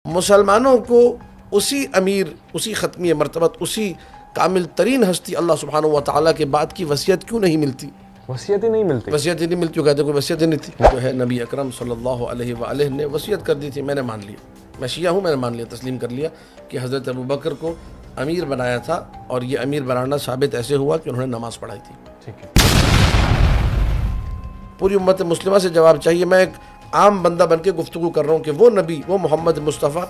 مسلمانوں کو اسی امیر، اسی ختمی مرتبت، اسی کامل ترین ہستی اللہ سبحانہ و تعالیٰ کے بعد کی وصیت کیوں نہیں ملتی؟ وصیت ہی نہیں ملتی، وصیت ہی نہیں ملتی، کہتے کوئی وصیت ہی نہیں تھی۔ جو ہے نبی اکرم صلی اللہ علیہ وآلہ نے وصیت کر دی تھی، میں نے مان لیا، میں شیعہ ہوں، میں نے مان لیا، تسلیم کر لیا کہ حضرت ابو بکر کو امیر بنایا تھا، اور یہ امیر بنانا ثابت ایسے ہوا کہ انہوں نے نماز پڑھائی تھی۔ ٹھیک ہے، پوری امت مسلمہ سے جواب چاہیے۔ میں ایک عام بندہ بن کے گفتگو کر رہا ہوں کہ وہ نبی، وہ محمد مصطفیٰ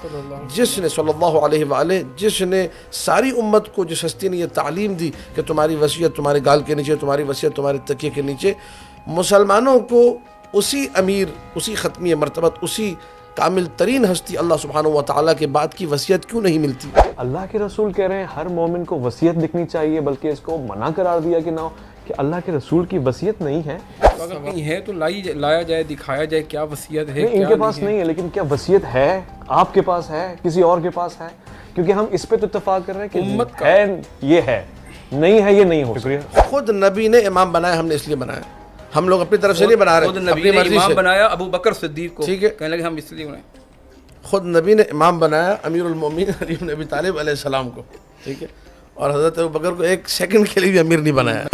جس نے صلی اللہ علیہ وآلہ، جس نے ساری امت کو، جس ہستی نے یہ تعلیم دی کہ تمہاری وصیت تمہارے گال کے نیچے، تمہاری وصیت تمہارے تکیے کے نیچے، مسلمانوں کو اسی امیر، اسی ختمی مرتبت، اسی کامل ترین ہستی اللہ سبحانہ و تعالیٰ کے بعد کی وصیت کیوں نہیں ملتی؟ اللہ کے رسول کہہ رہے ہیں ہر مومن کو وصیت لکھنی چاہیے، بلکہ اس کو منع قرار دیا کہ نہ ہو، کہ اللہ کے رسول کی وصیت نہیں ہے۔ اگر کہیں ہے تو لایا جائے، دکھایا جائے کیا وصیت ہے، ان کے پاس نہیں ہے، لیکن کیا وصیت ہے؟ آپ کے پاس ہے، کسی اور کے پاس ہے؟ کیونکہ ہم اس پہ تو اتفاق کر رہے ہیں کہ امت ہے یہ ہے، نہیں ہے یہ نہیں ہو سکتا۔ خود نبی نے امام بنایا، ہم نے اس لیے بنایا، ہم لوگ اپنی طرف سے نہیں بنا رہے، خود نبی اپنی نے مرضی امام سے۔ بنایا ابو بکر صدیق کو، ٹھیک ہے، کہنے لگے ہم اس لیے بنائے۔ خود نبی نے امام بنایا امیر المومنین علی بن ابی طالب علیہ السلام کو، ٹھیک ہے، اور حضرت ابو بکر کو ایک سیکنڈ کے لیے بھی امیر نہیں بنایا۔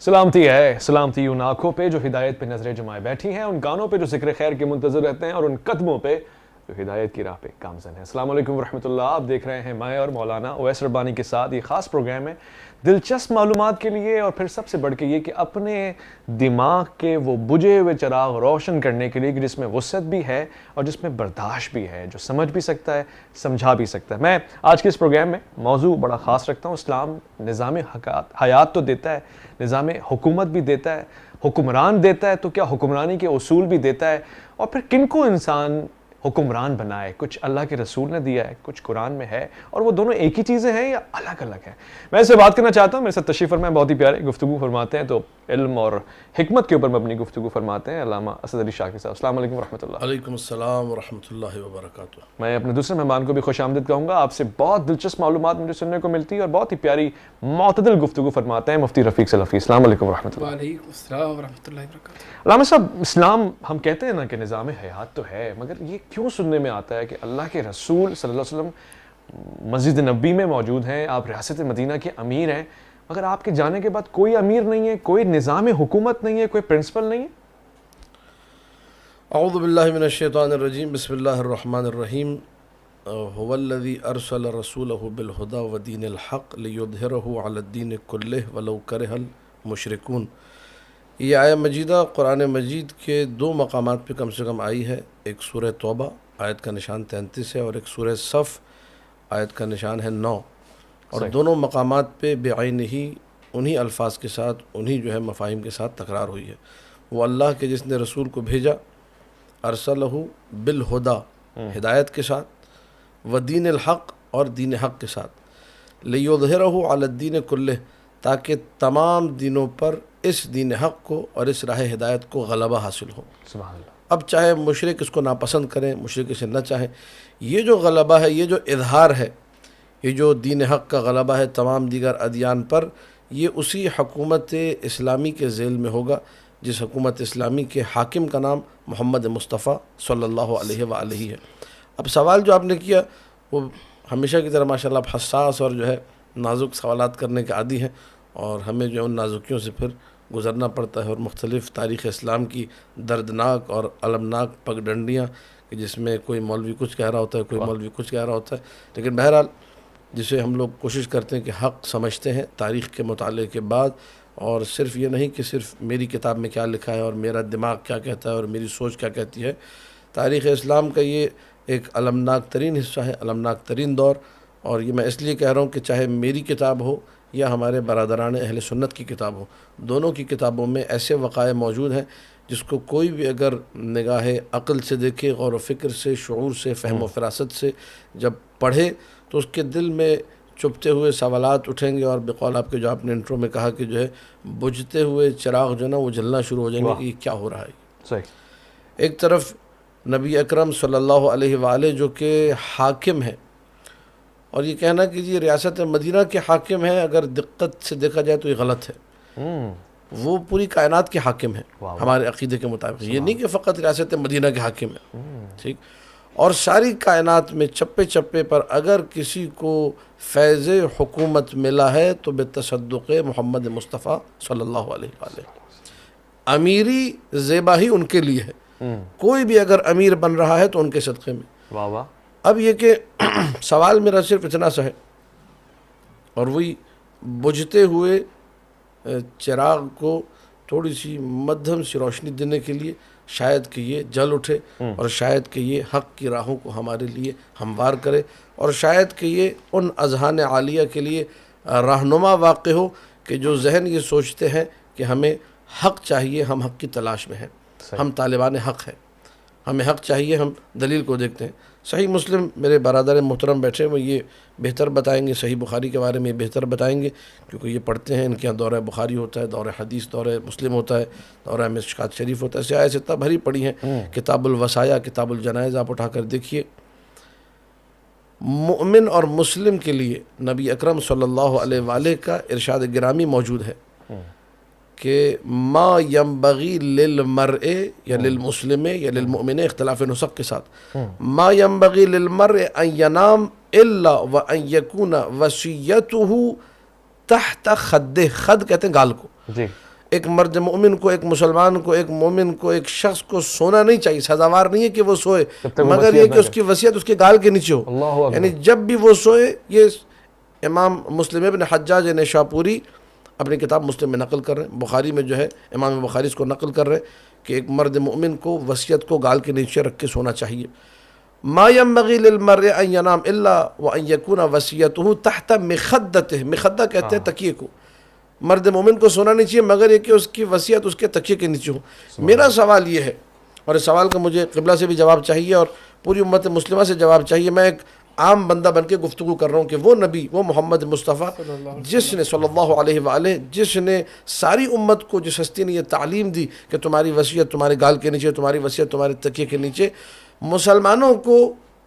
سلامتی ہے، سلامتی ان آنکھوں پہ جو ہدایت پہ نظریں جمائے بیٹھی ہیں، ان کانوں پہ جو ذکر خیر کے منتظر رہتے ہیں، اور ان قدموں پہ جو ہدایت کی راہ پہ گامزن ہیں۔ السلام علیکم ورحمۃ اللہ، آپ دیکھ رہے ہیں میں اور مولانا اویس ربانی کے ساتھ یہ خاص پروگرام ہے دلچسپ معلومات کے لیے، اور پھر سب سے بڑھ کے یہ کہ اپنے دماغ کے وہ بجھے ہوئے چراغ روشن کرنے کے لیے، کہ جس میں وسعت بھی ہے اور جس میں برداشت بھی ہے، جو سمجھ بھی سکتا ہے، سمجھا بھی سکتا ہے۔ میں آج کے اس پروگرام میں موضوع بڑا خاص رکھتا ہوں۔ اسلام نظام حیات تو دیتا ہے، نظام حکومت بھی دیتا ہے، حکمران دیتا ہے، تو کیا حکمرانی کے اصول بھی دیتا ہے، اور پھر کن کو انسان حکمران بنائے؟ کچھ اللہ کے رسول نے دیا ہے، کچھ قرآن میں ہے، اور وہ دونوں ایک ہی چیزیں ہیں یا الگ الگ ہیں؟ میں اس سے بات کرنا چاہتا ہوں، میرے ساتھ تشریف فرمائے، بہت ہی پیارے گفتگو فرماتے ہیں، تو علم اور حکمت کے اوپر میں اپنی گفتگو فرماتے ہیں، علامہ اسد علی شاہ کے صاحب۔ السلام علیکم ورحمۃ اللہ۔ علیکم السلام ورحمۃ اللہ وبرکاتہ۔ میں اپنے دوسرے مہمان کو بھی خوش آمدید کہوں گا۔ آپ سے بہت دلچسپ معلومات مجھے سننے کو ملتی ہے، اور بہت ہی پیاری معتدل گفتگو فرماتے ہیں مفتی رفیق سلفی۔ السلام علیکم ورحمۃ اللہ۔ وعلیکم السلام ورحمۃ اللہ وبرکاتہ۔ علامہ صاحب، اسلام ہم کہتے ہیں نا کہ نظام حیات تو ہے، مگر یہ کیوں سننے میں آتا ہے کہ اللہ کے رسول صلی اللہ علیہ وسلم مسجد نبی میں موجود ہیں، آپ ریاست مدینہ کے امیر ہیں، مگر آپ کے جانے کے بعد کوئی امیر نہیں ہے، کوئی نظام حکومت نہیں ہے، کوئی پرنسپل نہیں ہے؟ اعوذ باللہ من الشیطان الرجیم، بسم اللہ الرحمن الرحیم۔ هو الذی ارسل رسولہ بالہدی ودین الحق لیظہرہ علی الدین کلہ ولو کرہ المشرکون۔ یہ آیہ مجیدہ قرآن مجید کے دو مقامات پہ کم سے کم آئی ہے، ایک سورہ توبہ آیت کا نشان 33 ہے، اور ایک سورہ صف آیت کا نشان ہے 9، اور دونوں مقامات پہ بعینہ ہی انہی الفاظ کے ساتھ، انہی جو ہے مفاہیم کے ساتھ تکرار ہوئی ہے۔ وہ اللہ کے جس نے رسول کو بھیجا، ارسلہ بالہدا، ہدایت کے ساتھ، ودین الحق، اور دین حق کے ساتھ، لیظہرہ علی الدین کلہ، تاکہ تمام دینوں پر اس دین حق کو اور اس راہ ہدایت کو غلبہ حاصل ہو۔ سبحان اللہ۔ اب چاہے مشرک اس کو ناپسند کریں، مشرک اسے نہ چاہیں، یہ جو غلبہ ہے، یہ جو اظہار ہے، یہ جو دین حق کا غلبہ ہے تمام دیگر ادیان پر، یہ اسی حکومت اسلامی کے ذیل میں ہوگا جس حکومت اسلامی کے حاکم کا نام محمد مصطفیٰ صلی اللہ علیہ وآلہ ہے۔ اب سوال جو آپ نے کیا وہ ہمیشہ کی طرح ماشاءاللہ آپ حساس اور جو ہے نازک سوالات کرنے کے عادی ہیں، اور ہمیں جو ہے ان نازکیوں سے پھر گزرنا پڑتا ہے، اور مختلف تاریخ اسلام کی دردناک اور المناک پگڈنڈیاں، کہ جس میں کوئی مولوی کچھ کہہ رہا ہوتا ہے، کوئی مولوی کچھ کہہ رہا ہوتا ہے، لیکن بہرحال جسے ہم لوگ کوشش کرتے ہیں کہ حق سمجھتے ہیں تاریخ کے مطالعے کے بعد، اور صرف یہ نہیں کہ صرف میری کتاب میں کیا لکھا ہے اور میرا دماغ کیا کہتا ہے اور میری سوچ کیا کہتی ہے۔ تاریخ اسلام کا یہ ایک المناک ترین حصہ ہے، المناک ترین دور، اور یہ میں اس لیے کہہ رہا ہوں کہ چاہے میری کتاب ہو یا ہمارے برادران اہل سنت کی کتاب ہو، دونوں کی کتابوں میں ایسے وقائع موجود ہیں جس کو کوئی بھی اگر نگاہ عقل سے دیکھے، غور و فکر سے، شعور سے، فہم و فراست سے جب پڑھے، تو اس کے دل میں چپتے ہوئے سوالات اٹھیں گے، اور بقول آپ کے جو آپ نے انٹرو میں کہا کہ جو ہے بجھتے ہوئے چراغ جو ہے نا وہ جلنا شروع ہو جائیں گے کہ یہ کیا ہو رہا ہے۔ صحیح۔ ایک طرف نبی اکرم صلی اللہ علیہ وآلہ جو کہ حاکم ہیں، اور یہ کہنا کہ جی ریاست مدینہ کے حاکم ہیں، اگر دقت سے دیکھا جائے تو یہ غلط ہے. وہ پوری کائنات کے حاکم ہیں ہمارے عقیدے کے مطابق. یہ نہیں کہ فقط ریاست مدینہ کے حاکم ہیں. ٹھیک. اور ساری کائنات میں چپے چپے پر اگر کسی کو فیض حکومت ملا ہے تو بتصدق محمد مصطفیٰ صلی اللہ علیہ وآلہ. امیری زیبا ہی ان کے لیے ہے. کوئی بھی اگر امیر بن رہا ہے تو ان کے صدقے میں. واہ واہ. اب یہ کہ سوال میرا صرف اتنا سا ہے، اور وہی بجھتے ہوئے چراغ کو تھوڑی سی مدھم سی روشنی دینے کے لیے شاید کہ یہ جل اٹھے، اور شاید کہ یہ حق کی راہوں کو ہمارے لیے ہموار کرے، اور شاید کہ یہ ان اذہان عالیہ کے لیے رہنما واقع ہو کہ جو ذہن یہ سوچتے ہیں کہ ہمیں حق چاہیے، ہم حق کی تلاش میں ہیں، ہم طالبان حق ہیں، ہمیں حق چاہیے، ہم دلیل کو دیکھتے ہیں. صحیح مسلم میرے برادر محترم بیٹھے وہ یہ بہتر بتائیں گے، صحیح بخاری کے بارے میں یہ بہتر بتائیں گے، کیونکہ یہ پڑھتے ہیں. ان کے یہاں دورہ بخاری ہوتا ہے، دورہ حدیث، دورہ مسلم ہوتا ہے، دورہ مشکات شریف ہوتا ہے. سیاہ ستہ بھری پڑھی ہیں. کتاب الوصایا، کتاب الجنائز آپ اٹھا کر دیکھیے. مؤمن اور مسلم کے لیے نبی اکرم صلی اللہ علیہ وآلہ کا ارشاد گرامی موجود ہے کہ ما ينبغي للمرء یا للمسلم یا للمؤمن، اختلاف نسخ کے ساتھ، ما ينبغي للمرء ان ينام الا وان يكون وصيته تحت خده. خد کہتے ہیں گال کو. جی. ایک مرد مومن کو، ایک مسلمان کو، ایک مومن کو، ایک شخص کو سونا نہیں چاہیے. سزاوار نہیں ہے کہ وہ سوئے، مگر یہ کہ اس کی وصیت اس کے گال کے نیچے ہو. یعنی جب بھی وہ سوئے، یہ امام مسلم ابن حجاج نیشاپوری اپنی کتاب مسلم میں نقل کر رہے ہیں. بخاری میں جو ہے امام بخاری اس کو نقل کر رہے ہیں کہ ایک مرد مومن کو وصیت کو گال کے نیچے رکھ کے سونا چاہیے. ما ينبغي للمرء ان ينام الا وان يكون وصيته تحت مخدته. مخدہ کہتے ہیں تکیے کو. مرد مومن کو سونا نہیں چاہیے مگر یہ کہ اس کی وصیت اس کے تکیے کے نیچے ہو. میرا سوال یہ ہے، اور اس سوال کا مجھے قبلہ سے بھی جواب چاہیے اور پوری امت مسلمہ سے جواب چاہیے. میں ایک عام بندہ بن کے گفتگو کر رہا ہوں کہ وہ نبی، وہ محمد مصطفیٰ جس نے صلی اللہ علیہ وآلہ، جس نے ساری امت کو جس ہستی نے یہ تعلیم دی کہ تمہاری وصیت تمہارے گال کے نیچے، تمہاری وصیت تمہارے تکیے کے نیچے، مسلمانوں کو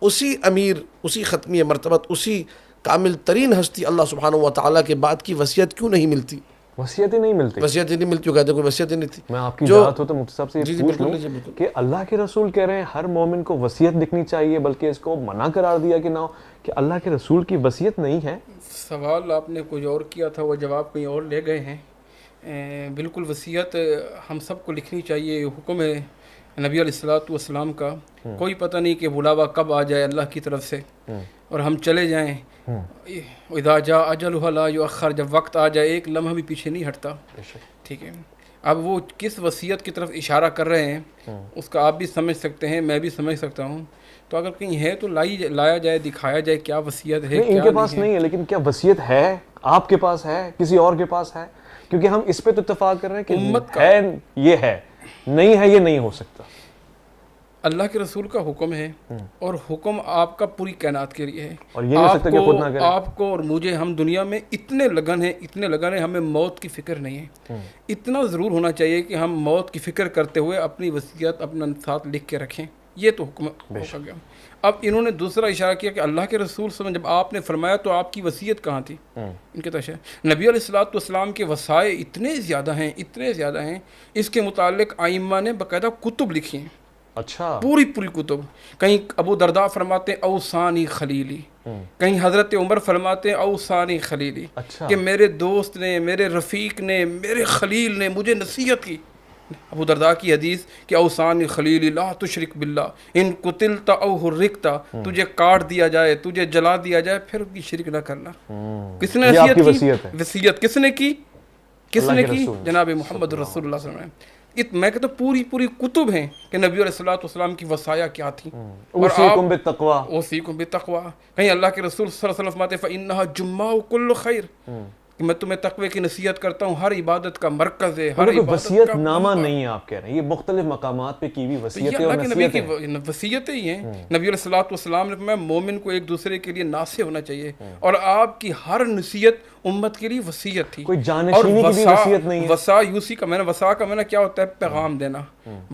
اسی امیر، اسی ختمی مرتبت، اسی کامل ترین ہستی اللہ سبحانہ و تعالیٰ کے بعد کی وصیت کیوں نہیں ملتی؟ وصیت ہی نہیں ملتی. وصیت ہی نہیں ملتی. کہتے ہیں کوئی وصیت ہی نہیں تھی. میں آپ کی اجازت ہو تو مفتی صاحب سے یہ پوچھ بالکل لوں کہ اللہ کے رسول کہہ رہے ہیں ہر مومن کو وصیت لکھنی چاہیے، بلکہ اس کو منع قرار دیا کہ نہ ہو، کہ اللہ کے رسول کی وصیت نہیں ہے. سوال آپ نے کچھ اور کیا تھا، وہ جواب کہیں اور لے گئے ہیں. بالکل وصیت ہم سب کو لکھنی چاہیے. حکم ہے نبی علیہ الصلوۃ والسلام کا. کوئی پتہ نہیں کہ بلاوا کب آ جائے اللہ کی طرف سے اور ہم چلے جائیں. اذا جاء اجلها لا یؤخر. جب وقت آ جائے ایک لمحہ بھی پیچھے نہیں ہٹتا. ٹھیک ہے. اب وہ کس وصیت کی طرف اشارہ کر رہے ہیں اس کا آپ بھی سمجھ سکتے ہیں، میں بھی سمجھ سکتا ہوں. تو اگر کہیں ہے تو لایا جائے، دکھایا جائے کیا وصیت ہے. ان کے پاس نہیں ہے، لیکن کیا وصیت ہے؟ آپ کے پاس ہے، کسی اور کے پاس ہے؟ کیونکہ ہم اس پہ تو اتفاق کر رہے ہیں کہ امت ہے، یہ ہے، نہیں ہے، یہ نہیں ہو سکتا. اللہ کے رسول کا حکم ہے، اور حکم آپ کا پوری کائنات کے لیے ہے. اور یہ نہیں سکتا کہ خود نہ کریں. آپ کو اور مجھے، ہم دنیا میں اتنے لگن ہیں، ہمیں موت کی فکر نہیں ہے. اتنا ضرور ہونا چاہیے کہ ہم موت کی فکر کرتے ہوئے اپنی وصیت اپنا ساتھ لکھ کے رکھیں. یہ تو حکم ہو گیا. اب انہوں نے دوسرا اشارہ کیا کہ اللہ کے رسول صلی اللہ علیہ وسلم، جب آپ نے فرمایا تو آپ کی وصیت کہاں تھی؟ ان کے تشریح نبی علیہ الصلوۃ والسلام کے وصائے اتنے زیادہ ہیں، اس کے متعلق ائمہ نے باقاعدہ کتب لکھی ہیں. اچھا. پوری کتب. کہیں ابو درداء فرماتے ہیں اوصانی خلیلی، کہیں حضرت عمر فرماتے ہیں اوصانی خلیلی، کہ میرے دوست نے، میرے رفیق نے، میرے خلیل نے مجھے نصیحت کی. ابو درداء کی حدیث کہ اوصانی خلیلی لا تشرک باللہ ان قتلت او حرکت. تجھے کاٹ دیا جائے، تجھے جلا دیا جائے، پھر کی شرک نہ کرنا. کس نے نصیحت کی؟ وصیت کس نے کی؟ جناب محمد رسول اللہ صلی اللہ علیہ وسلم. میں کہتا ہوں پوری کتب ہیں کہ نبی علیہ الصلوۃ والسلام کی وصایا کیا تھیں. اوصیکم بالتقویٰ. اوصیکم بالتقویٰ. کہیں اللہ کے رسول صلی اللہ علیہ وسلم فرماتے ہیں فإنها جماع كل خیر، کہ میں تمہیں تقوی کی نصیحت کرتا ہوں، ہر عبادت کا مرکز ہے. ہر وصیت نامہ نہیں ہے آپ کہہ رہے ہیں، یہ مختلف مقامات پہ کی ہوئی وصیتیں اور نصیحتیں. وصیتیں ہی ہیں. نبی علیہ الصلوۃ والسلام نے فرمایا مومن کو ایک دوسرے کے لیے ناصح ہونا چاہیے، اور آپ کی ہر نصیحت امت کے لیے وصیت تھی. کوئی جانشینی کی بھی وصیت نہیں ہے. وصا یوسی کا معنی، وصا کا معنی کیا ہوتا ہے؟ پیغام دینا.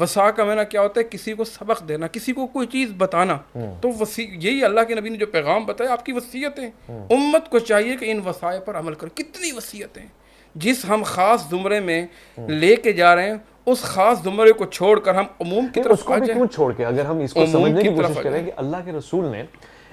وصا کا معنی کیا ہوتا ہے؟ کسی کو سبق دینا، کسی کو کوئی چیز بتانا. تو یہی اللہ کے نبی نے جو پیغام بتایا آپ کی وصیتیں. امت کو چاہیے کہ ان وصایا پر عمل کرے. کتنی وصیتیں جس ہم خاص زمرے میں لے کے جا رہے ہیں، اس خاص زمرے کو چھوڑ کر ہم عموم کی طرف آ جائیں. کیوں چھوڑ کے؟ اگر ہم اس کو سمجھنے کی کوشش کریں کہ اللہ کے رسول نے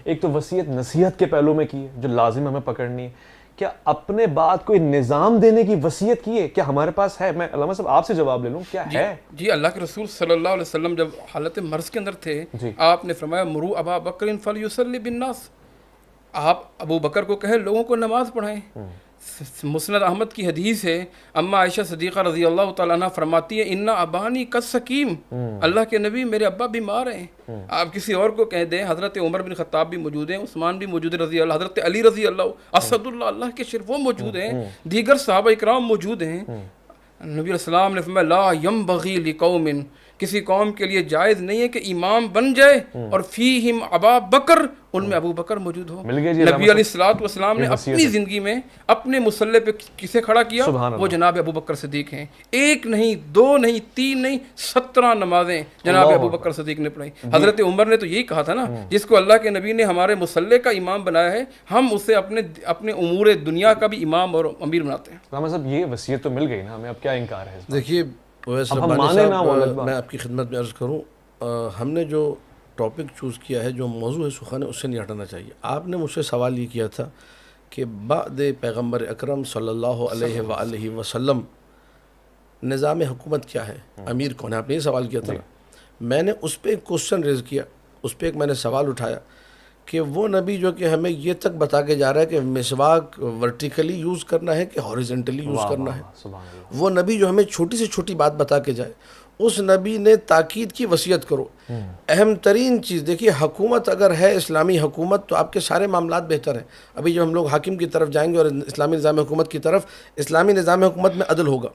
ایک تو وصیت نصیحت کے پہلو میں کی ہے جو لازم ہمیں پکڑنی ہے، کیا اپنے بعد کوئی نظام دینے کی وصیت کی ہے؟ کیا ہمارے پاس ہے؟ میں علامہ صاحب آپ سے جواب لے لوں، کیا ہے؟ جی اللہ کے رسول صلی اللہ علیہ وسلم جب حالت مرض کے اندر تھے، آپ نے فرمایا مرو ابا بکر فلیصلی بالناس، آپ ابو بکر کو کہے لوگوں کو نماز پڑھائیں. مسند احمد کی حدیث ہے، اما عائشہ صدیقہ رضی اللہ تعالیٰ عنہ فرماتی ہے انا ابانی قد سقیم، اللہ کے نبی میرے ابا بیمار ہیں. آپ کسی اور کو کہہ دیں، حضرت عمر بن خطاب بھی موجود ہیں، عثمان بھی موجود ہے رضی اللہ، حضرت علی رضی اللہ، اسد اللہ کے شرف وہ موجود ہیں، دیگر صحابہ اکرام موجود ہیں. نبی علیہ السلام نے فرمایا لا ینبغی لقوم، کسی قوم کے لیے جائز نہیں ہے کہ امام بن جائے اور فیہم ابا بکر، ان میں ابو بکر موجود ہو. نبی علیہ السلام نے اپنی زندگی میں اپنے مصلی پہ کسے کھڑا کیا؟ وہ جناب ابو بکر صدیق ہیں. ایک نہیں، دو نہیں، تین نہیں، 17 نمازیں جناب ابو بکر صدیق نے پڑھائی. حضرت عمر نے تو یہی کہا تھا نا، جس کو اللہ کے نبی نے ہمارے مصلی کا امام بنایا ہے، ہم اسے اپنے امور دنیا کا بھی امام اور امیر بناتے ہیں. علامہ صاحب یہ وصیت تو مل گئی نا ہمیں، اب کیا انکار ہے؟ دیکھیے میں آپ کی خدمت میں عرض کروں، ہم نے جو ٹاپک چوز کیا ہے، جو موضوع ہے سخن، اس سے نہیں ہٹانا چاہیے. آپ نے مجھ سے سوال یہ کیا تھا کہ بعد پیغمبر اکرم صلی اللہ علیہ وآلہ وسلم نظام حکومت کیا ہے، امیر کون ہے؟ آپ نے یہ سوال کیا تھا. میں نے اس پہ ایک کوشچن ریز کیا، اس پہ ایک میں نے سوال اٹھایا کہ وہ نبی جو کہ ہمیں یہ تک بتا کے جا رہا ہے کہ مسواک ورٹیکلی یوز کرنا ہے کہ ہاریزنٹلی یوز کرنا ہے، وہ نبی جو ہمیں چھوٹی سے چھوٹی بات بتا کے جائے، اس نبی نے تاکید کی وصیت کرو. اہم ترین چیز دیکھیے، حکومت اگر ہے اسلامی حکومت تو آپ کے سارے معاملات بہتر ہیں. ابھی جب ہم لوگ حاکم کی طرف جائیں گے اور اسلامی نظام حکومت کی طرف، اسلامی نظام حکومت میں عدل ہوگا،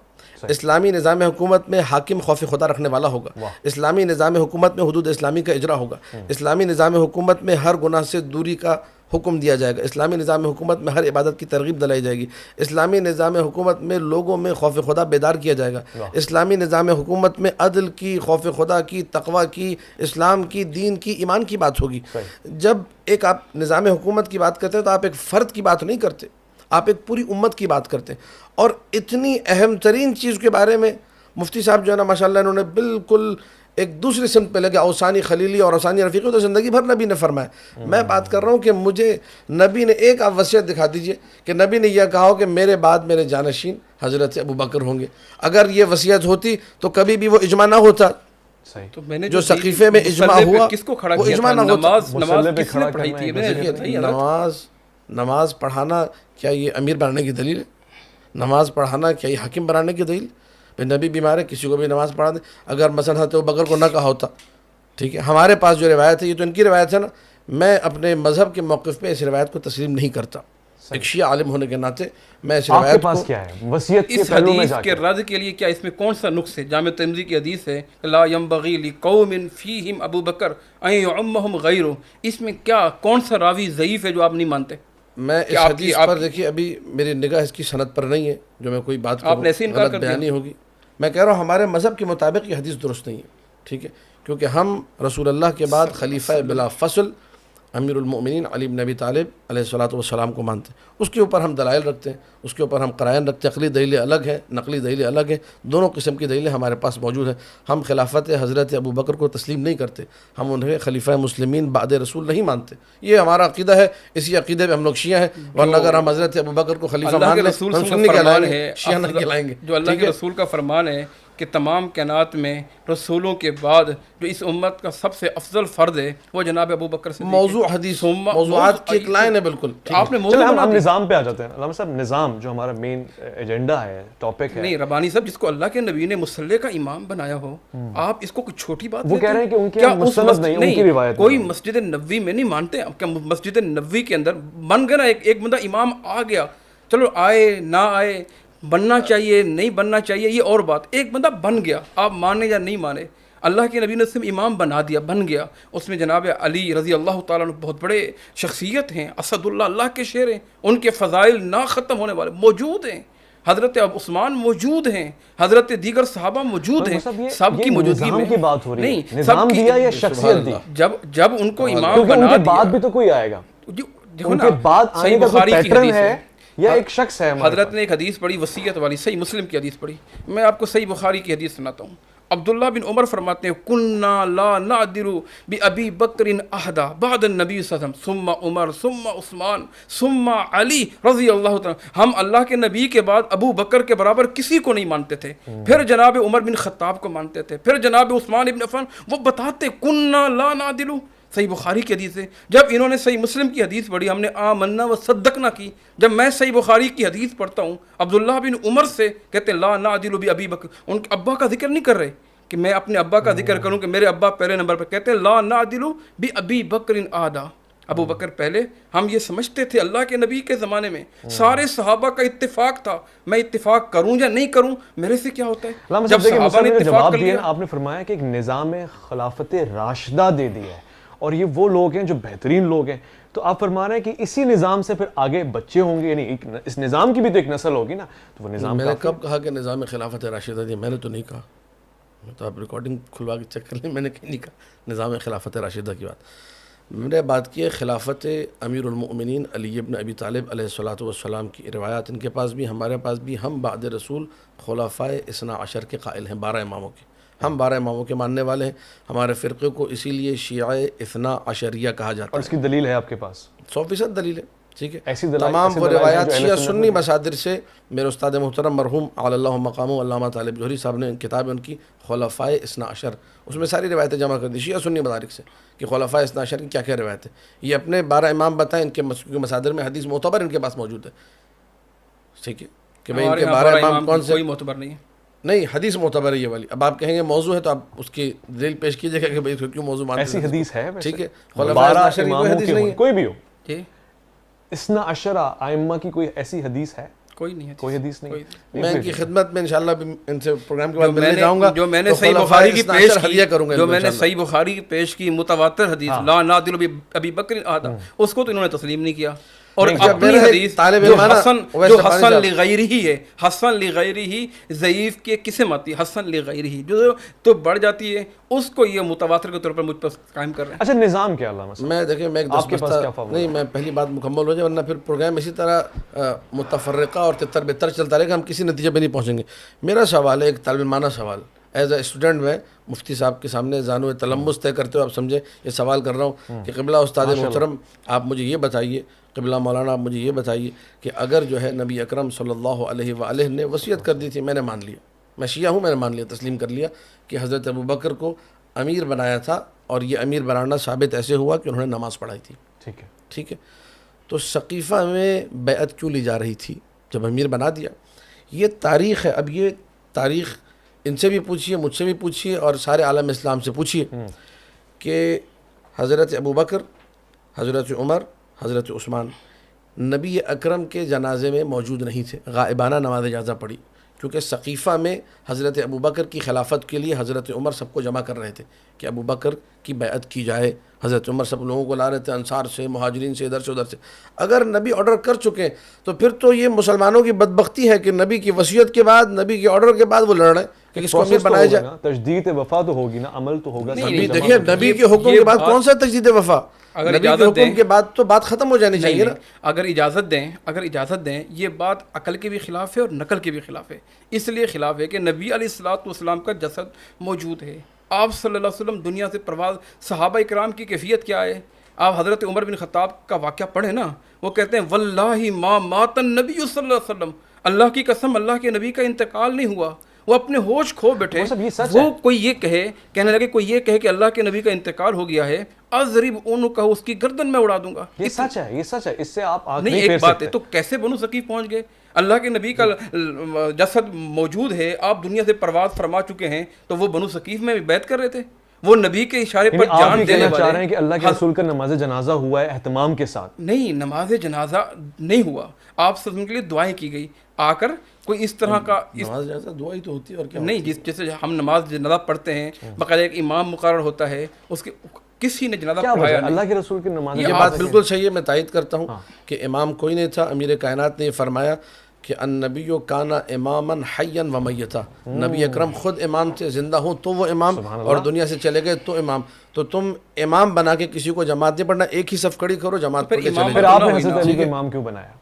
اسلامی نظام حکومت میں حاکم خوف خدا رکھنے والا ہوگا، اسلامی نظام حکومت میں حدود اسلامی کا اجرا ہوگا، اسلامی نظام حکومت میں ہر گناہ سے دوری کا حکم دیا جائے گا، اسلامی نظام حکومت میں ہر عبادت کی ترغیب دلائی جائے گی، اسلامی نظام حکومت میں لوگوں میں خوف خدا بیدار کیا جائے گا، اسلامی نظام حکومت میں عدل کی، خوف خدا کی، تقوی کی، اسلام کی، دین کی، ایمان کی بات ہوگی. جب ایک آپ نظام حکومت کی بات کرتے ہیں تو آپ ایک فرد کی بات نہیں کرتے، آپ ایک پوری امت کی بات کرتے ہیں. اور اتنی اہم ترین چیز کے بارے میں مفتی صاحب جو ہے نا ماشاءاللہ انہوں نے بالکل ایک دوسری سمت پہ لگے، اوسانی خلیلی اور اوسانی رفیقی تو زندگی بھر نبی نے فرمایا. میں بات کر رہا ہوں کہ مجھے نبی نے ایک آپ وصیت دکھا دیجئے کہ نبی نے یہ کہا ہو کہ میرے بعد میرے جانشین حضرت ابو بکر ہوں گے. اگر یہ وصیت ہوتی تو کبھی بھی وہ اجماع نہ ہوتا. تو میں نے جو سقیفے میں اجماع ہوا کس کو کھڑا وہ کیا اجماع تھا؟ نہ ہوتا. نماز کس نے پڑھائی تھی؟ نماز پڑھانا کیا یہ امیر بنانے کی دلیل ہے؟ نماز پڑھانا کیا یہ حاکم بنانے کی دلیل؟ نبی بیمار ہے، کسی کو بھی نماز پڑھا دیں. اگر مثلا حضرت ابو بکر کو نہ کہا ہوتا، ٹھیک ہے، ہمارے پاس جو روایت ہے یہ تو ان کی روایت ہے نا، میں اپنے مذہب کے موقف پہ اس روایت کو تسلیم نہیں کرتا. ایک شیعہ عالم ہونے کے ناطے میں اس روایت کو، آپ کے پاس کیا ہے وصیت کے اس حدیث کے رد کے لیے کیا اس میں کون سا نقص ہے؟ جامع ترمذی کی حدیث ہے لا ينبغي لقوم فیہم ابو بکر ان یعمہم غیرہ، اس میں کیا کون سا راوی ضعیف ہے جو آپ نہیں مانتے؟ میں اس حدیث پر دیکھیے ابھی میری نگاہ اس کی سند پر نہیں ہے، جو میں کوئی بات کروں غلط بیانی ہوگی. میں کہہ رہا ہوں ہمارے مذہب کے مطابق یہ حدیث درست نہیں ہے، ٹھیک ہے، کیونکہ ہم رسول اللہ کے بعد خلیفہ بلا فصل امیر المؤمنین علی بن ابی طالب علیہ الصلوۃ والسلام کو مانتے ہیں. اس کے اوپر ہم دلائل رکھتے ہیں، اس کے اوپر ہم قرائن رکھتے ہیں. عقلی دلیلیں الگ ہیں، نقلی دلیلیں الگ ہیں، دونوں قسم کی دلیلیں ہمارے پاس موجود ہیں. ہم خلافت حضرت ابو بکر کو تسلیم نہیں کرتے، ہم انہیں خلیفہ مسلمین بعد رسول نہیں مانتے. یہ ہمارا عقیدہ ہے، اسی عقیدے پہ ہم لوگ شیعہ ہیں. ورنہ اگر ہم حضرت ابو بکر کو خلیفہ مان لیں ہم سنی کہلائیں گے، شیعہ نہیں کہلائیں گے. جو اللہ کے رسول کا فرمان ہے کہ تمام کائنات میں رسولوں کے بعد جو اس امت کا سب سے افضل فرد ہے وہ جناب ابو بکر صدیق. موضوع حدیث موضوعات کی ایک لائن ہے بالکل. آپ نے ہم نظام پہ آ جاتے ہیں. علامہ صاحب نظام جو ہمارا مین ایجنڈا ہے، ٹاپک ہے. نہیں ربانی صاحب، جس کو اللہ کے نبی نے مصلی کا امام بنایا ہو، آپ اس کو کوئی چھوٹی بات وہ کہہ رہے ہیں کہ ان کی مستند نہیں، ان کی روایت کوئی مسجد نبوی میں نہیں مانتے. کیا مسجد نبوی کے اندر بن گیا نا ایک بندہ امام آ گیا، چلو آئے نہ آئے، بننا چاہیے نہیں بننا چاہیے یہ اور بات، ایک بندہ بن گیا، آپ مانے یا نہیں مانے. اللہ کے نبی نے اسے امام بنا دیا، بن گیا. اس میں جناب علی رضی اللہ تعالیٰ عنہ بہت بڑے شخصیت ہیں، اسد اللہ کے شیر ہیں، ان کے فضائل نہ ختم ہونے والے موجود ہیں. حضرت عثمان موجود ہیں، حضرت دیگر صحابہ موجود ہیں، سب کی موجودگی میں کی بات ہو رہی ہے. نہیں، نظام دیا یا شخصیت دی؟ جب ان کو امام کیونکہ بنا ان کے بعد دیا، بھی تو کوئی آئے گا، دیکھو ان نا کے بعد آنے صحیح کا کوئی بخاری کی پیٹرن حدیث ہے یا ایک شخص ہے. حضرت نے ایک حدیث پڑھی وصیت والی، صحیح مسلم کی حدیث پڑھی. میں آپ کو صحیح بخاری کی حدیث سناتا ہوں. عبداللہ بن عمر فرماتے ہیں کننا لا نعدل بأبی بکر احدا بعد النبی صلی اللہ علیہ وسلم ثم عمر ثم عثمان ثم علی رضی اللہ تعالی. ہم اللہ کے نبی کے بعد ابو بکر کے برابر کسی کو نہیں مانتے تھے، پھر جناب عمر بن خطاب کو مانتے تھے، پھر جناب عثمان بن عفان. وہ بتاتے کننا لا نعدل، صحیح بخاری کی حدیث ہے. جب انہوں نے صحیح مسلم کی حدیث پڑھی ہم نے آمنا و صدقنا کی. جب میں صحیح بخاری کی حدیث پڑھتا ہوں عبداللہ بن عمر سے کہتے ہیں لا نعدل بأبی بکر، ان کے ابا کا ذکر نہیں کر رہے کہ میں اپنے ابا کا ذکر کروں کہ میرے ابا پہلے نمبر پہ، کہتے ہیں لا نعدل بأبی بکر احدا، ابو بکر پہلے. ہم یہ سمجھتے تھے اللہ کے نبی کے زمانے میں سارے صحابہ کا اتفاق تھا، میں اتفاق کروں یا نہیں کروں میرے سے کیا ہوتا ہے. جب صحابہ نے اتفاق کر لیا، آپ نے فرمایا کہ ایک نظام خلافت راشدہ دے دیا ہے اور یہ وہ لوگ ہیں جو بہترین لوگ ہیں، تو آپ فرما رہے ہیں کہ اسی نظام سے پھر آگے بچے ہوں گے، یعنی اس نظام کی بھی تو ایک نسل ہوگی نا. تو وہ نظام میں نے کب کہا کہ نظام خلافت راشدہ دی؟ میں نے تو نہیں کہا. میں تو آپ ریکارڈنگ کھلوا کے چیک کر لیں، میں نے کہیں نہیں کہا نظام خلافت راشدہ کی بات. میں نے بات کی ہے خلافت امیر المؤمنین علی ابن ابی طالب علیہ الصلوۃ والسلام کی روایات ان کے پاس بھی، ہمارے پاس بھی. ہم بعد رسول خلفائے اثنا عشر کے قائل ہیں، 12 اماموں کے. ہم 12 اماموں کے ماننے والے ہیں. ہمارے فرقے کو اسی لیے شیعہ اثنا عشریہ کہا جاتا ہے. اور اس کی دلیل ہے آپ کے پاس؟ 100% دلیل ہے. ٹھیک ہے، ایسی تمام وہ روایات شیعہ سنی مصادر سے. میرے استاد محترم مرحوم علی اللہ مقامہ علامہ طالب جوہری صاحب نے کتاب ان کی خلفائے اثنا عشر، اس میں ساری روایتیں جمع کر دی شیعہ سنی مدارک سے کہ خلفائے اثنا عشر کی کیا کیا روایتیں. یہ اپنے 12 امام بتائیں، ان کے مصادر میں حدیث معتبر ان کے پاس موجود ہے. ٹھیک ہے کہ بھائی ان کے 12 امام کون سے؟ کوئی معتبر نہیں ہے. نہیں، حدیث معتبر ہے یہ والی. اب آپ کہیں گے موضوع ہے تو آپ اس کی دلیل پیش کیجیے گا کہ بھائی کیوں موضوع مانتے ہیں. ایسی حدیث ہے؟ ٹھیک ہے، 12 اماموں کی کوئی کوئی بھی ہو، جی اثنا عشرہ ائمہ کی کوئی ایسی حدیث ہے؟ کوئی نہیں ہے. کوئی حدیث نہیں. میں ان کی خدمت میں انشاءاللہ ان سے پروگرام کے بعد ملنے جاؤں گا. جو میں نے صحیح بخاری کی پیش کی، کروں گا، جو میں نے صحیح بخاری کی پیش کی متواتر حدیث لا نعدل بأبی بکر احدا، اس کو تو انہوں نے تسلیم نہیں کیا. اور اپنی حدیث جو حسن لغیرہ ہے، حسن لغیرہ ضعیف کی قسم آتی ہے، حسن لغیرہ جو تو بڑھ جاتی ہے، اس کو یہ متواتر کے طور پر مجھ پر قائم کر رہے ہیں. اچھا نظام کیا علامہ؟ میں دیکھیں میں ایک 10 بستہ نہیں، میں پہلی بات مکمل ہو جائے ورنہ پھر پروگرام اسی طرح متفرقہ اور تتر بتر چلتا رہے گا، ہم کسی نتیجے پہ نہیں پہنچیں گے. میرا سوال ہے ایک طالب علمانہ سوال، ایز اے اسٹوڈنٹ میں مفتی صاحب کے سامنے زانو تلمس طے کرتے ہوئے آپ سمجھے یہ سوال کر رہا ہوں کہ قبلہ استاد محترم آپ مجھے یہ بتائیے، قبلہ مولانا آپ مجھے یہ بتائیے کہ اگر جو ہے نبی اکرم صلی اللہ علیہ وآلہ نے وصیت کر دی تھی، میں نے مان لیا، میں شیعہ ہوں، میں نے مان لیا، تسلیم کر لیا کہ حضرت ابو بکر کو امیر بنایا تھا اور یہ امیر بنانا ثابت ایسے ہوا کہ انہوں نے نماز پڑھائی تھی. ٹھیک ہے، تو سقیفہ میں بیعت کیوں لی جا رہی تھی جب امیر بنا دیا؟ یہ تاریخ ہے. اب یہ تاریخ ان سے بھی پوچھیے، مجھ سے بھی پوچھیے اور سارے عالم اسلام سے پوچھیے کہ حضرت ابو بکر، حضرت عمر، حضرت عثمان نبی اکرم کے جنازے میں موجود نہیں تھے، غائبانہ نماز جنازہ پڑھی، کیونکہ سقیفہ میں حضرت ابو بکر کی خلافت کے لیے حضرت عمر سب کو جمع کر رہے تھے کہ ابو بکر کی بیعت کی جائے. حضرت عمر سب لوگوں کو لا رہے تھے، انصار سے، مہاجرین سے، ادھر سے ادھر سے. اگر نبی آرڈر کر چکے تو پھر تو یہ مسلمانوں کی بدبختی ہے کہ نبی کی وصیت کے بعد، نبی کے آرڈر کے بعد وہ لڑ رہے ہیں کہ کس کو امیر بنایا جائے. تجدید وفا تو ہوگی نا، عمل تو ہوگا. دیکھیے نبی کے حکم کے بعد کون سا تجدید وفا؟ اگر نبی کے حکم کے بعد تو بات ختم ہو جانی چاہیے نا. اگر اجازت دیں یہ بات عقل کے بھی خلاف ہے اور نقل کے بھی خلاف ہے. اس لیے خلاف ہے کہ نبی علیہ الصلوۃ والسلام کا جسد موجود ہے، آپ صلی اللہ علیہ وسلم دنیا سے پرواز. صحابہ اکرام کی کیفیت کیا ہے؟ آپ حضرت عمر بن خطاب کا واقعہ پڑھیں نا، وہ کہتے ہیں واللہ ما مات النبی صلی اللہ علیہ وسلم، اللہ کی قسم اللہ کے نبی کا انتقال نہیں ہوا، وہ اپنے ہوش کھو بیٹھے. وہ کوئی یہ کہنے لگے کوئی یہ کہے کہ اللہ کے نبی کا انتقال ہو گیا ہے، اضرب عنقہ، اس کی گردن میں اڑا دوں گا. یہ سچ ہے، یہ سچ ہے، اس سے آپ نہیں ایک بات ہے. تو کیسے بنو ثقیف پہنچ گئے؟ اللہ کے نبی کا جسد موجود ہے، آپ دنیا سے پرواز فرما چکے ہیں، تو وہ بنو ثقیف میں بیعت کر رہے تھے. وہ نبی کے اشارے پر آپ جان یہ دینے کہنا چاہ رہے والے ہیں کہ اللہ کے رسول کا نماز جنازہ ہوا ہے اہتمام کے ساتھ؟ نہیں، نماز جنازہ نہیں ہوا، آپ سب کے لیے دعائیں کی گئی، آ کر کوئی اس طرح کا نماز جنازہ دعا ہی تو ہوتی ہے اور کیا نہیں، جیسے ہم نماز جنازہ پڑھتے ہیں باقاعدہ ایک امام مقرر ہوتا ہے، اس کے کسی نے جنازہ پڑھایا نہیں۔ اللہ کے رسول کی نماز یہ بات بالکل صحیح ہے، میں تائید کرتا ہوں کہ امام کوئی نہیں تھا۔ امیر کائنات نے یہ فرمایا کہ النبی کانا اماما حیا و میتا، نبی اکرم خود امام تھے، زندہ ہوں تو وہ امام اور دنیا سے چلے گئے تو امام۔ تو تم امام بنا کے کسی کو جماعت نہیں پڑھنا، ایک ہی صف کھڑی کرو، جماعت پڑھ کے چلے پھر جاؤ۔ آپ نے حضرت علی کو امام کیوں بنایا؟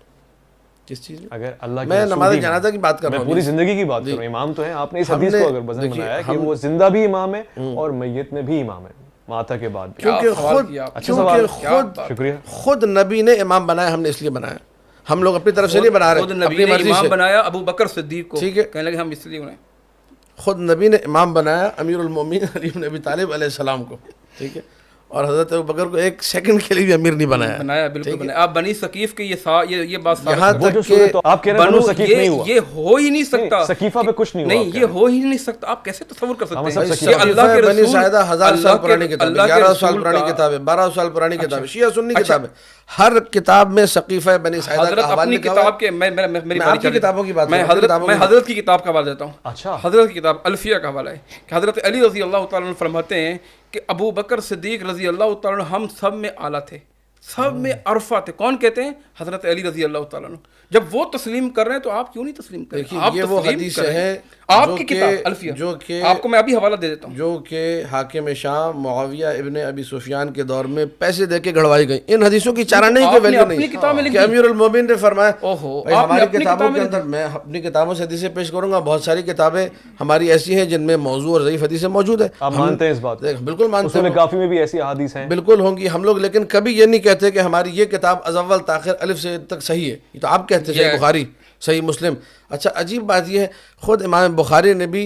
کس چیز میں؟ اگر اللہ میں نماز جنازہ کی بات کر رہا ہوں، پوری زندگی کی بات کر رہا ہوں، امام تو ہیں آپ نے اس حدیث کو اگر وزن بنایا کہ وہ زندہ بھی امام ہے اور میت میں بھی امام ہے، ماتا کے بعد بھی۔ کیونکہ خود نبی نے امام بنایا، ہم نے اس لیے بنایا، ہم لوگ اپنی طرف سے نہیں بنا رہے، خود نبی نے امام بنایا ابو بکر صدیق کو، کہنے لگے ہم اس لیے انہیں، خود نبی نے امام بنایا امیر المومنین علی بن ابی طالب علیہ السلام کو، ٹھیک ہے، اور حضرت ابوبکر کو ایک سیکنڈ کے لیے بھی امیر نہیں بنایا، بالکل بنایا۔ آپ بنی ثقیف کے یہ بات یہاں تک کہ آپ کہہ رہے ہیں بنو ثقیف نہیں ہوا، یہ ہو ہی نہیں سکتا، ثقیفہ پہ کچھ نہیں ہوا، نہیں یہ ہو ہی نہیں سکتا۔ آپ کیسے تصور کر سکتے ہیں کہ اللہ کے بنی ساعدہ 1000 سال پرانی کتاب ہے، 1100 سال پرانی کتاب ہے، 1200 سال پرانی کتاب ہے، شیعہ سنی کتاب ہے، ہر کتاب میں ثقیفہ بنی ساعدہ کا حوالہ لکھا ہوا ہے۔ میں آپ کی کتابوں کی بات میں حضرت کی کتاب کا حوالہ دیتا ہوں، اچھا حضرت کی کتاب الفیہ کا حوالہ ہے کہ حضرت علی رضی اللہ تعالیٰ عنہ فرماتے ہیں کہ ابو بکر صدیق رضی اللہ تعالیٰ عنہ ہم سب میں اعلیٰ تھے، سب میں عرفہ تھے۔ کون کہتے ہیں؟ حضرت علی رضی اللہ تعالیٰ عنہ۔ جب وہ تسلیم کر رہے ہیں تو آپ کیوں نہیں تسلیم کر رہے؟ آپ یہ وہ حدیث ہے آپ کی کتاب الفیہ، جو کہ آپ کو میں ابھی حوالہ دے دیتا ہوں، جو کہ حاکم شام معاویہ ابن ابی سفیان کے دور میں پیسے دے کے گھڑوائی گئی۔ ان حدیثوں کی چارہ نہیں کہ ویلیو نہیں، کہ امیر المومنین نے فرمایا ہماری کتابوں کے اندر، میں اپنی کتابوں سے حدیثیں پیش کروں گا، بہت ساری کتابیں ہماری ایسی ہیں جن میں موضوع اور ضعیف حدیثیں موجود ہیں۔ آپ مانتے ہیں اس بات؟ بالکل مانتے ہیں، اصول کافی میں بھی ایسی احادیث ہیں، بالکل ہوں گی ہم لوگ، لیکن کبھی یہ نہیں کہتے کہ ہماری یہ کتاب از اول تاخر الف سے تک صحیح ہے۔ یہ تو آپ کہتے ہیں صحیح بخاری، صحیح مسلم۔ اچھا عجیب بات یہ ہے، خود امام بخاری نے بھی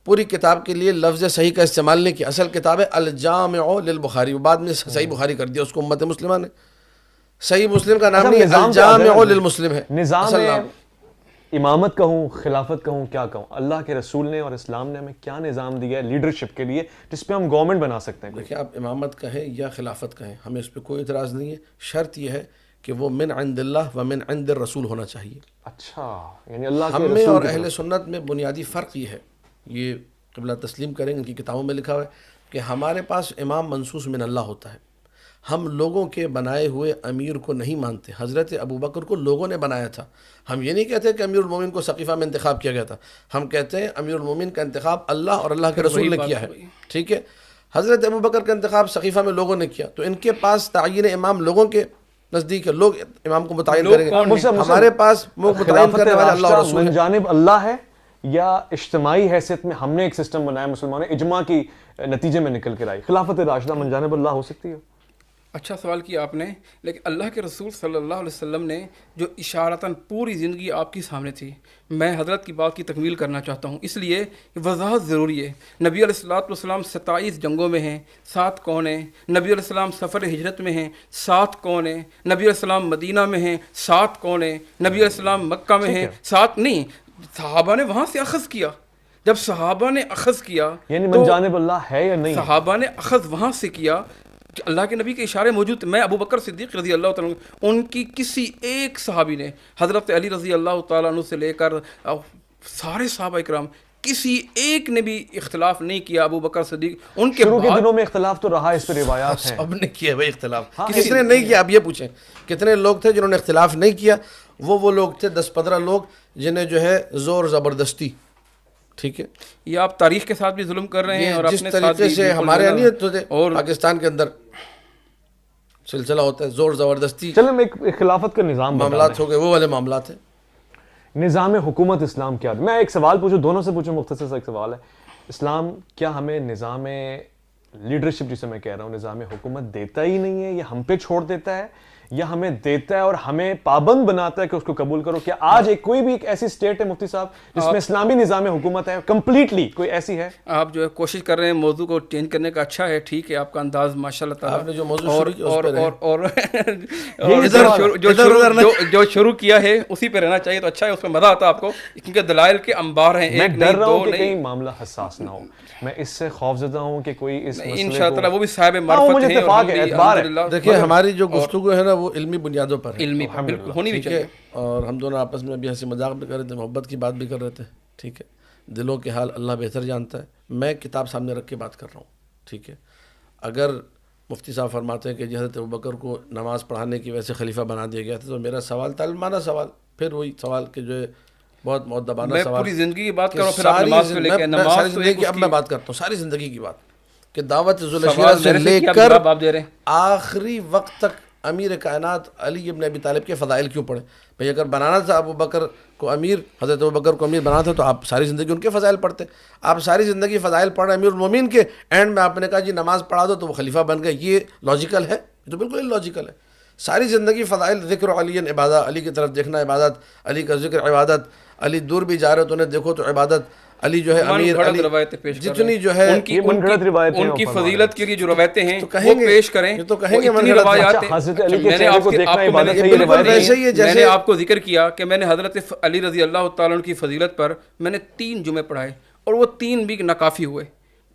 پوری کتاب کے لیے لفظ صحیح کا استعمال نہیں کیا، اصل کتاب ہے الجامع للبخاری، وہ بعد میں صحیح بخاری کر دیا اس کو امت مسلمہ نے۔ صحیح مسلم کا نام نہیں، الجامع للمسلم ہے۔ نظام امامت کہوں، خلافت کہوں، کیا کہوں، اللہ کے رسول نے اور اسلام نے ہمیں کیا نظام دیا ہے لیڈرشپ کے لیے جس پہ ہم گورنمنٹ بنا سکتے ہیں؟ دیکھیں آپ امامت کہیں یا خلافت کہیں، ہمیں اس پہ کوئی اعتراض نہیں ہے، شرط یہ ہے کہ وہ من عند اللہ و من عند الرسول ہونا چاہیے۔ اچھا، یعنی اللہ کے ہم میں رسول اور اہل سنت میں بنیادی فرق یہ ہے، یہ قبلہ تسلیم کریں گے، ان کی کتابوں میں لکھا ہوا ہے کہ ہمارے پاس امام منصوص من اللہ ہوتا ہے، ہم لوگوں کے بنائے ہوئے امیر کو نہیں مانتے۔ حضرت ابوبکر کو لوگوں نے بنایا تھا، ہم یہ نہیں کہتے کہ امیر المومنین کو سقیفہ میں انتخاب کیا گیا تھا، ہم کہتے ہیں امیر المومنین کا انتخاب اللہ اور اللہ کے رسول نے کیا ہے، ٹھیک ہے۔ حضرت ابوبکر کا انتخاب سقیفہ میں لوگوں نے کیا، تو ان کے پاس تعین امام لوگوں کے نزدیک ہے، لوگ امام کو متعین کریں گے، ہمارے پاس متعین کرنے والے اللہ اور رسول من جانب اللہ ہے، یا اجتماعی حیثیت میں ہم نے ایک سسٹم بنایا مسلمانوں نے، اجماع کی نتیجے میں نکل کر آئی؟ خلافت راشدہ من جانب اللہ ہو سکتی ہے؟ اچھا سوال کیا آپ نے، لیکن اللہ کے رسول صلی اللہ علیہ وسلم نے جو اشارتاً پوری زندگی آپ کی سامنے تھی، میں حضرت کی بات کی تکمیل کرنا چاہتا ہوں، اس لیے وضاحت ضروری ہے۔ نبی علیہ السلام 27 جنگوں میں ہیں، 7 کون ہیں؟ نبی علیہ السلام سفر ہجرت میں ہیں، 7 کون ہیں؟ نبی علیہ السلام مدینہ میں ہیں، 7 کون ہیں؟ نبی علیہ السلام مکہ میں ہیں، 7 نہیں، صحابہ نے وہاں سے اخذ کیا، جب صحابہ نے اخذ کیا یعنی من جانب اللہ ہے یا نہیں؟ صحابہ نے اخذ وہاں سے کیا، اللہ کے نبی کے اشارے موجود تھے۔ میں ابو بکر صدیق رضی اللہ تعالیٰ عنہ، ان کی کسی ایک صحابی نے، حضرت علی رضی اللہ تعالیٰ عنہ سے لے کر سارے صحابہ اکرام، کسی ایک نے بھی اختلاف نہیں کیا ابو بکر صدیق ان کے شروع کے دنوں میں اختلاف تو رہا، اس پہ روایات ہیں، سب نے کیا بھائی اختلاف، کس نے نہیں کیا؟ اب یہ پوچھیں کتنے لوگ تھے جنہوں نے اختلاف نہیں کیا؟ وہ لوگ تھے 10-15 لوگ جنہیں جو ہے زور زبردستی، ٹھیک ہے، یہ آپ تاریخ کے ساتھ بھی ظلم کر رہے ہیں، اور جس اپنے طریقے سے ہمارے اور پاکستان کے اندر سلسلہ ہوتا ہے زور زبردستی، چلیں میں ایک خلافت کا نظام معاملات ہو گئے، وہ والے معاملات ہیں۔ نظام حکومت اسلام کیا؟ میں ایک سوال پوچھوں، دونوں سے پوچھوں، مختصر سا ایک سوال ہے، اسلام کیا ہمیں نظام لیڈرشپ جسے میں کہہ رہا ہوں، نظام حکومت دیتا ہی نہیں ہے یا ہم پہ چھوڑ دیتا ہے، یا ہمیں دیتا ہے اور ہمیں پابند بناتا ہے کہ اس کو قبول کرو؟ کیا آج کوئی بھی ایک ایسی اسٹیٹ ہے مفتی صاحب جس میں اسلامی نظام حکومت ہے کمپلیٹلی؟ کوئی ایسی ہے؟ آپ جو ہے کوشش کر رہے ہیں موضوع کو چینج کرنے کا، اچھا ہے، ٹھیک ہے، آپ کا انداز ماشاء اللہ تعالیٰ، آپ نے جو موضوع شروع کیا جو شروع کیا ہے اسی پہ رہنا چاہیے، تو اچھا ہے، اس پہ مزہ آتا ہے آپ کو، کیونکہ دلائل کے انبار ہیں، میں ڈر رہا ہوں کہ کہیں معاملہ حساس نہ ہو، میں اس سے خوفزدہ ہوں کہ کوئی اس مسئلے کو انشاءاللہ وہ بھی صاحب معرفت ہیں، الحمدللہ۔ دیکھیں ہماری جو گفتگو ہے نا وہ علمی بنیادوں پر ہے، علمی بالکل ہونی بھی چاہیے، اور ہم دونوں آپس میں بھی ہنسی مذاق بھی کر رہے تھے، محبت کی بات بھی کر رہے تھے، ٹھیک ہے، دلوں کے حال اللہ بہتر جانتا ہے۔ میں کتاب سامنے رکھ کے بات کر رہا ہوں، ٹھیک ہے۔ اگر مفتی صاحب فرماتے ہیں کہ حضرت ابوبکر کو نماز پڑھانے کی وجہ سے خلیفہ بنا دیا گیا تھا، تو میرا سوال تعلمانہ سوال، پھر وہی سوال کہ جو ہے بہت مؤدبانہ سوال، میں پوری زندگی کی بات کروں، پھر آپ نماز پہ لے کے ساری زندگی، اب میں بات کرتا ہوں ساری زندگی کی بات، کہ دعوت ذوالشیرہ سے لے کر آخری وقت تک امیر کائنات علی ابن ابی طالب کے فضائل کیوں پڑھے؟ بھئی اگر بنانا تھا ابو بکر کو امیر، حضرت ابو بکر کو امیر بنانا تھا تو آپ ساری زندگی ان کے فضائل پڑھتے۔ آپ ساری زندگی فضائل پڑھ رہے امیر المومنین کے، اینڈ میں آپ نے کہا جی نماز پڑھا دو تو وہ خلیفہ بن گئے، یہ لاجیکل ہے؟ یہ تو بالکل اللاجیکل ہے۔ ساری زندگی فضائل، ذکر علی عبادت، علی کی طرف دیکھنا عبادت، علی کا ذکر عبادت، علی دور بھی جا رہے تو انہیں دیکھو تو عبادت، علی جو ہے امیر، علی جتنی جو ہے ان کی فضیلت کے لیے جو روایتیں ہیں وہ پیش کریں، تو کہیں گے اتنی روایات ہیں۔ میں نے آپ کو ذکر کیا کہ میں نے حضرت علی رضی اللہ تعالیٰ عنہ کی فضیلت پر میں نے 3 جمعے پڑھائے، اور وہ 3 بھی ناکافی ہوئے،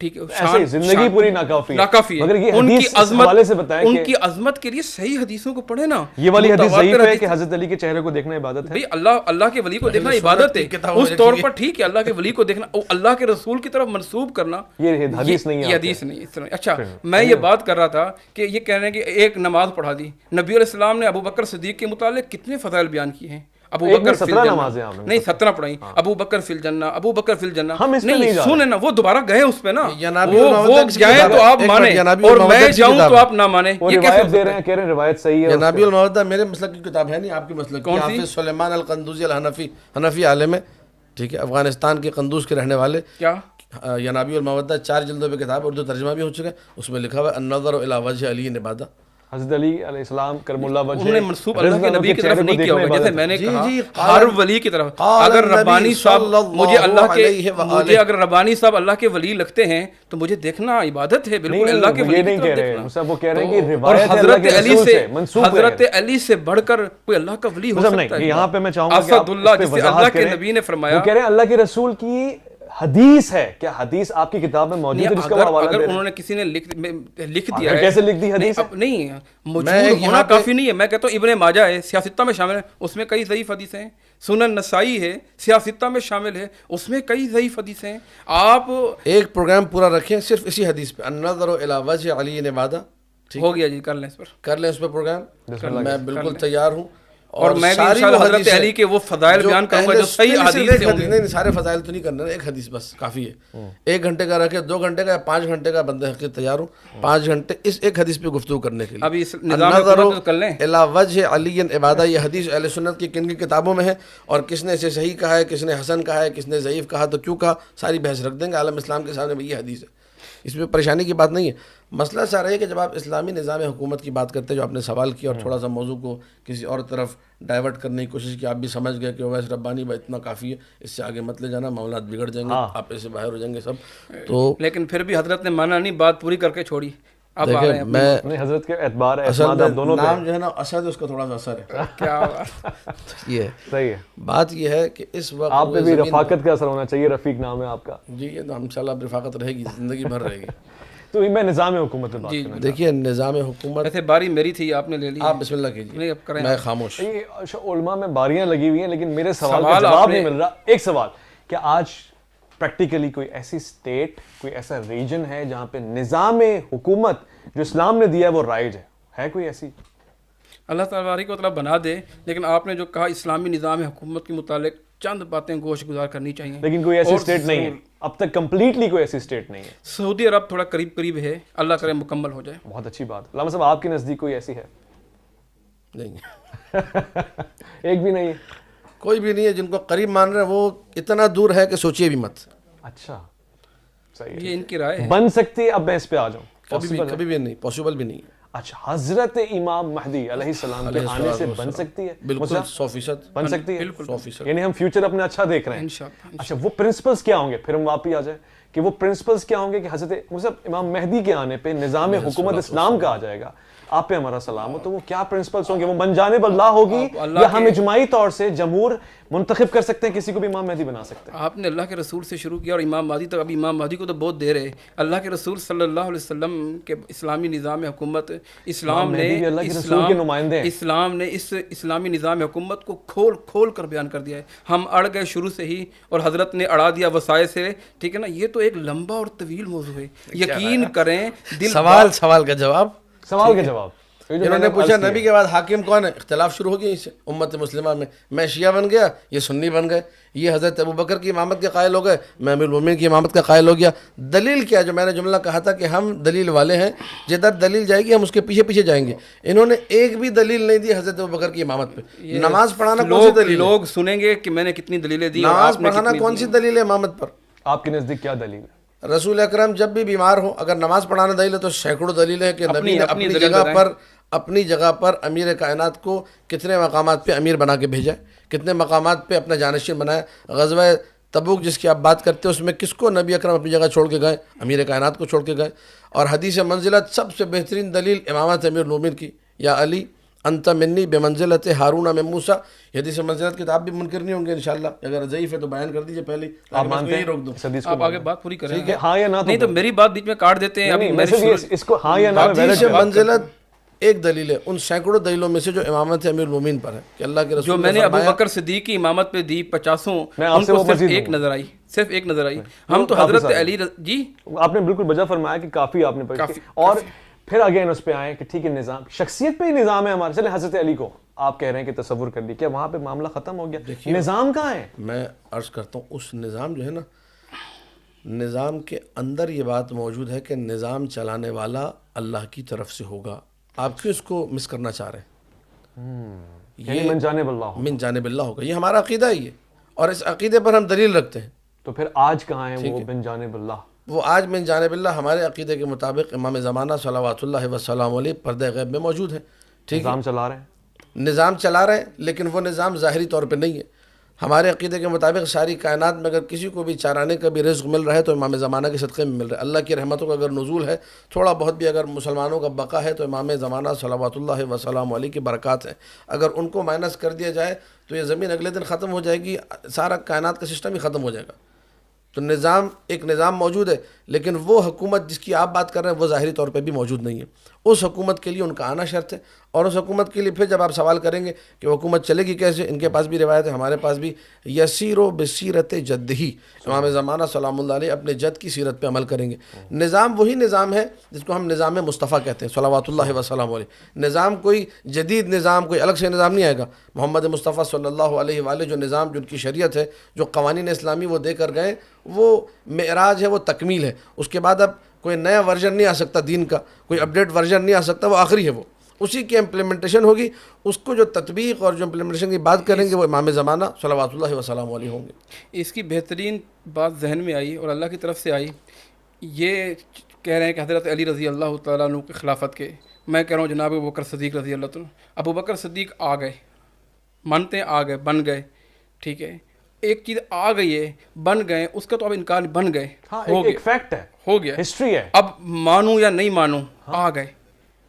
ٹھیک ہے، زندگی پوری ناکافی ہے۔ ان کی عظمت، ان کی عظمت کے لیے صحیح حدیثوں کو پڑھے نا۔ یہ والی حدیث ضعیف ہے کہ حضرت علی کے چہرے کو دیکھنا عبادت ہے؟ بھئی اللہ کے ولی کو دیکھنا عبادت ہے، اس طور پر ٹھیک ہے، اللہ کے ولی کو دیکھنا، اللہ کے رسول کی طرف منسوب کرنا یہ حدیث نہیں ہے، یہ حدیث نہیں ہے۔ اچھا، میں یہ بات کر رہا تھا کہ یہ کہہ رہے ہیں کہ ایک نماز پڑھا دی، نبی علیہ السلام نے ابو بکر صدیق کے متعلق کتنے فضائل بیان کیے ہیں۔ ابو بکر فی الجنہ، نہیں 17 پڑھائیں، ابو بکر فی الجنہ، ابو بکر فی الجنہ، نہیں سنیں نا، وہ دوبارہ گئے اس پہ نا، وہ جائیں تو آپ مانیں اور میں جاؤں تو آپ نہ مانیں، یہ کیسے دے رہے ہیں؟ کہہ رہے ہیں روایت صحیح ہے۔ نبی المودہ میرے مسلک کی کتاب ہے نہیں، آپ کی مسلک کی، حافظ سلیمان القندوزی الحنفی، حنفی عالم ہے، ٹھیک ہے، افغانستان کے قندوز کے رہنے والے۔ کیا ینابی المودہ 4 جلدوں پہ کتاب، اردو ترجمہ بھی ہو چکا ہے، اس میں لکھا ہوا ہے النظر الی وجہ علی عبادہ۔ حضرت علی علیہ السلام کرم اللہ وجہ، انہوں نے منسوب اللہ کے نبی کی طرف نہیں کیا ہوگا، جیسے میں نے کہا ہر ولی کی طرف۔ اگر ربانی صاحب مجھے اگر ربانی صاحب اللہ کے ولی لگتے ہیں تو مجھے دیکھنا عبادت ہے، بالکل اللہ کے ولی کی طرف دیکھنا۔ وہ کہہ رہے ہیں کہ اور حضرت علی سے بڑھ کر کوئی اللہ کا ولی ہو سکتا ہے؟ یہاں پہ میں چاہوں گا کہ اسد اللہ، جسے اللہ کے نبی نے فرمایا، وہ کہہ رہے ہیں اللہ کے رسول کی حدیث ہے، کیا حدیث آپ کی کتاب میں موجود ہے جس کا حوالہ دے رہے ہیں؟ اگر انہوں نے کسی نے لکھ دیا ہے، کیسے لکھ دی حدیث؟ نہیں، موجود ہونا کافی نہیں ہے۔ میں کہتا ہوں ابن ماجہ ہے، سیاستہ میں شامل ہے، اس میں کئی ضعیف حدیثیں ہیں۔ سنن نسائی ہے، سیاستہ میں شامل ہے، اس میں کئی ضعیف حدیثیں ہیں۔ آپ ایک پروگرام پورا رکھیں صرف اسی حدیث پہ، النظر الی وجہ علی عبادہ، ہو گیا جی، کر لیں اس پر، کر لیں اس پہ پروگرام، میں بالکل تیار ہوں۔ اور میں بھی انشاءاللہ حضرت علی کے وہ فضائل بیان کروں گا جو صحیح حدیث سے ہوں گے۔ نہیں، سارے فضائل تو نہیں کرنا، ایک حدیث بس کافی ہے۔ 1 گھنٹے کا رکھے، 2 گھنٹے کا یا 5 گھنٹے کا، بندہ حقیقت تیار ہوں 5 گھنٹے اس ایک حدیث پہ گفتگو کرنے کے لیے۔ ابھی اس نظام حکومت کر لیں، الی وجہ علی عبادہ، یہ حدیث اہل سنت کی کن کی کتابوں میں ہے، اور کس نے اسے صحیح کہا ہے، کس نے حسن کہا ہے، کس نے ضعیف کہا، تو کیوں کہا، ساری بحث رکھ دیں گے عالم اسلام کے سامنے۔ یہ حدیث ہے، اس میں پریشانی کی بات نہیں ہے۔ مسئلہ سارا ہے کہ جب آپ اسلامی نظام حکومت کی بات کرتے ہیں، جو آپ نے سوال کیا اور تھوڑا سا موضوع کو کسی اور طرف ڈائیورٹ کرنے کی کوشش کی، آپ بھی سمجھ گئے کہ اویس ربانی بھائی اتنا کافی ہے، اس سے آگے مت لے جانا، معاملات بگڑ جائیں گے، آپ ایسے باہر ہو جائیں گے سب۔ تو لیکن پھر بھی حضرت نے مانا نہیں، بات پوری کر کے چھوڑی۔ دیکھیں میں حضرت کے اعتبار دونوں نام جو ہے نا اسد، اس کا تھوڑا سا اثر ہے، کیا یہ ہے صحیح ہے۔ بات یہ ہے کہ اس وقت آپ پہ بھی رفاقت کا اثر ہونا چاہیے، رفیق نام ہے آپ کا جی، یہ تو انشاءاللہ رفاقت رہے گی، زندگی بھر رہے گی۔ تو میں نظام حکومت پہ بات کرنا، دیکھیے نظام حکومت، ویسے باری میری تھی، آپ نے لے لی، آپ بسم اللہ کیجیے، میں خاموش۔ علماء میں باریاں لگی ہوئی ہیں، لیکن میرے سوال کا جواب نہیں مل رہا۔ ایک سوال، کیا آج پریکٹیکلی کوئی ایسی اسٹیٹ، کوئی ایسا ریجن ہے جہاں پہ نظام حکومت جو اسلام نے دیا ہے وہ رائج ہے کوئی ایسی؟ اللہ تبارک و تعالیٰ بنا دے، لیکن آپ نے جو کہا اسلامی نظام حکومت کے متعلق چند باتیں گوش گزار کرنی چاہیے، لیکن کوئی ایسی اسٹیٹ نہیں ہے اب تک، کمپلیٹلی کوئی ایسی اسٹیٹ نہیں ہے۔ سعودی عرب تھوڑا قریب ہے، اللہ کرے مکمل ہو جائے۔ بہت اچھی بات۔ علامہ صاحب آپ کے نزدیک کوئی ایسی ہے؟ نہیں، ایک بھی نہیں ہے؟ کوئی بھی نہیں ہے جن کو قریب مان رہے ہیں، وہ اتنا دور ہے کہ سوچیے بھی مت۔ اچھا، صحیح ہے، یہ ان کی رائے ہے۔ بن سکتی ہے؟ اب میں اس پہ آ جاؤں، کبھی بھی نہیں، پاسبل بھی نہیں ہے۔ اچھا حضرت امام مہدی علیہ السلام کے آنے سے بن سکتی ہے؟ بالکل 100% بن سکتی ہے، 100%. یعنی ہم فیوچر اپنا اچھا دیکھ رہے ہیں انشاءاللہ. اچھا وہ پرنسپلز کیا ہوں گے؟ پھر ہم واپس آ جائیں کہ وہ پرنسپلز کیا ہوں گے کہ حضرت مطلب امام مہدی کے آنے پہ نظام حکومت اسلام کا آ جائے گا، آپ پہ ہمارا سلام ہو، تو وہ کیا پرنسپلز ہوں گے؟ وہ من جانب اللہ ہوگی یا ہم اجماعی طور سے جمہور منتخب کر سکتے ہیں، کسی کو بھی امام مہدی بنا سکتے ہیں؟ آپ نے اللہ کے رسول سے شروع کیا اور امام مہدی تک. ابھی امام مہدی کو تو بہت دیر ہے. اللہ کے رسول صلی اللہ علیہ وسلم کے اسلامی نظام حکومت، اسلام نے اس اسلامی نظام حکومت کو کھول کر بیان کر دیا ہے. ہم اڑ گئے شروع سے ہی اور حضرت نے اڑا دیا وسائل سے. ٹھیک ہے نا، یہ تو ایک لمبا اور طویل موضوع ہے. یقین کریں سوال کا جواب. انہوں نے پوچھا نبی کے بعد حاکم کون ہے؟ اختلاف شروع ہو گیا اس سے امت مسلمہ میں شیعہ بن گیا، یہ سنی بن گئے، یہ حضرت ابوبکر کی امامت کے قائل ہو گئے، میں امیر المومنین کی امامت کا قائل ہو گیا. دلیل کیا؟ جو میں نے جملہ کہا تھا کہ ہم دلیل والے ہیں، جدھر دلیل جائے گی ہم اس کے پیچھے پیچھے جائیں گے. انہوں نے ایک بھی دلیل نہیں دی حضرت ابوبکر کی امامت پہ. نماز پڑھانا کون سی دلیل؟ لوگ سنیں گے کہ میں نے کتنی دلیلیں دی. نماز پڑھانا کون سی دلیل ہے امامت پر؟ آپ کے نزدیک کیا دلیل ہے؟ رسول اکرم جب بھی بیمار ہو، اگر نماز پڑھانا دلیل ہے تو سینکڑوں دلیل ہے کہ نبی نے اپنی جگہ پر امیر کائنات کو کتنے مقامات پہ امیر بنا کے بھیجا، کتنے مقامات پہ اپنا جانشین بنایا. غزوہ تبوک جس کی آپ بات کرتے ہیں اس میں کس کو نبی اکرم اپنی جگہ چھوڑ کے گئے؟ امیر کائنات کو چھوڑ کے گئے. اور حدیث منزلت سب سے بہترین دلیل امامت امیر المومنین کی، یا علی انت منی بمنزلت ہارون من موسیٰ. یہ حدیث منزلت کی تو آپ بھی منکر نہیں ہوں گے انشاءاللہ. اگر ضعیف ہے تو بیان کر دیجئے پہلے، آپ مانتے ہیں؟ روک دوں آپ آگے بات پوری کریں. ہاں یا نہ؟ نہیں تو میری بات بیچ میں کاٹ دیتے ہیں. اس کو ہاں یا نہ. حدیث منزلت ایک دلیل ہے ان سینکڑوں دلیلوں میں سے جو امامت امیر المومنین پر ہے کہ اللہ کے رسول جو میں نے ابو بکر صدیق کی امامت پہ دی 50، ان کو صرف ایک نظر آئی، صرف ایک نظر آئی. ہم تو حضرت علی جی آپ نے بالکل بجا فرمایا کہ کافی آپ نے پڑھی. اور پھر اگین اس پہ آئے کہ ٹھیک ہے نظام شخصیت پہ ہی نظام ہے ہمارے. چلے حضرت علی کو آپ کہہ رہے ہیں کہ تصور کر لی، کیا وہاں پہ معاملہ ختم ہو گیا؟ نظام کہاں ہے؟ میں عرض کرتا ہوں اس نظام جو ہے نا، نظام کے اندر یہ بات موجود ہے کہ نظام چلانے والا اللہ کی طرف سے ہوگا. آپ کیوں اس کو مس کرنا چاہ رہے ہیں؟ یہ من جانب اللہ، من جانب اللہ ہوگا. یہ ہمارا عقیدہ ہی ہے اور اس عقیدے پر ہم دلیل رکھتے ہیں. تو پھر آج کہاں ہے وہ من جانب اللہ؟ وہ آج من جانب اللہ ہمارے عقیدے کے مطابق امام زمانہ صلوات اللہ وسلام علیہ پردہ غیب میں موجود ہے. ٹھیک ہے، نظام چلا رہے ہیں، نظام چلا رہے ہیں، لیکن وہ نظام ظاہری طور پہ نہیں ہے. ہمارے عقیدے کے مطابق ساری کائنات میں اگر کسی کو بھی چارانے کا بھی رزق مل رہا ہے تو امام زمانہ کے صدقے میں مل رہا ہے. اللہ کی رحمتوں کا اگر نزول ہے، تھوڑا بہت بھی اگر مسلمانوں کا بقا ہے تو امام زمانہ صلوات اللہ وسلام علیہ کی برکات ہیں. اگر ان کو مائنس کر دیا جائے تو یہ زمین اگلے دن ختم ہو جائے گی، سارا کائنات کا سسٹم ہی ختم ہو جائے گا. تو نظام ایک نظام موجود ہے، لیکن وہ حکومت جس کی آپ بات کر رہے ہیں وہ ظاہری طور پہ بھی موجود نہیں ہے. اس حکومت کے لیے ان کا آنا شرط ہے. اور اس حکومت کے لیے پھر جب آپ سوال کریں گے کہ وہ حکومت چلے گی کیسے، ان کے پاس بھی روایت ہے، ہمارے پاس بھی، یسیر و بسیرت جد ہی. امام زمانہ سلام اللہ علیہ اپنے جد کی سیرت پہ عمل کریں گے. نظام وہی نظام ہے جس کو ہم نظام مصطفیٰ کہتے ہیں صلوات اللہ وسلام علیہ. نظام کوئی جدید نظام، کوئی الگ سے نظام نہیں آئے گا. محمد مصطفیٰ صلی اللہ علیہ وآلہ جو نظام، جو ان کی شریعت ہے، جو قوانین اسلامی وہ دے کر گئے، وہ معراج ہے، وہ تکمیل ہے. اس کے بعد اب کوئی نیا ورژن نہیں آ سکتا دین کا، کوئی اپڈیٹ ورژن نہیں آ سکتا، وہ آخری ہے. وہ اسی کی امپلیمنٹیشن ہوگی. اس کو جو تطبیق اور جو امپلیمنٹیشن کی بات کریں گے وہ امام زمانہ صلوات اللہ وسلام علیہ ہوں گے. اس کی بہترین بات ذہن میں آئی اور اللہ کی طرف سے آئی. یہ کہہ رہے ہیں کہ حضرت علی رضی اللہ تعالیٰ عنہ کی خلافت کے، میں کہہ رہا ہوں جناب ابو بکر صدیق رضی اللہ تعالیٰ. ابو بکر صدیق آ گئے، مانتے ہیں، آ گئے، بن گئے. ٹھیک ہے، ایک چیز آ گئی ہے، بن گئے، اس کا تو اب انکار، بن گئے، ہو گیا، فیکٹ ہے، ہو گیا، ہسٹری ہے. اب مانوں یا نہیں مانوں، آ گئے.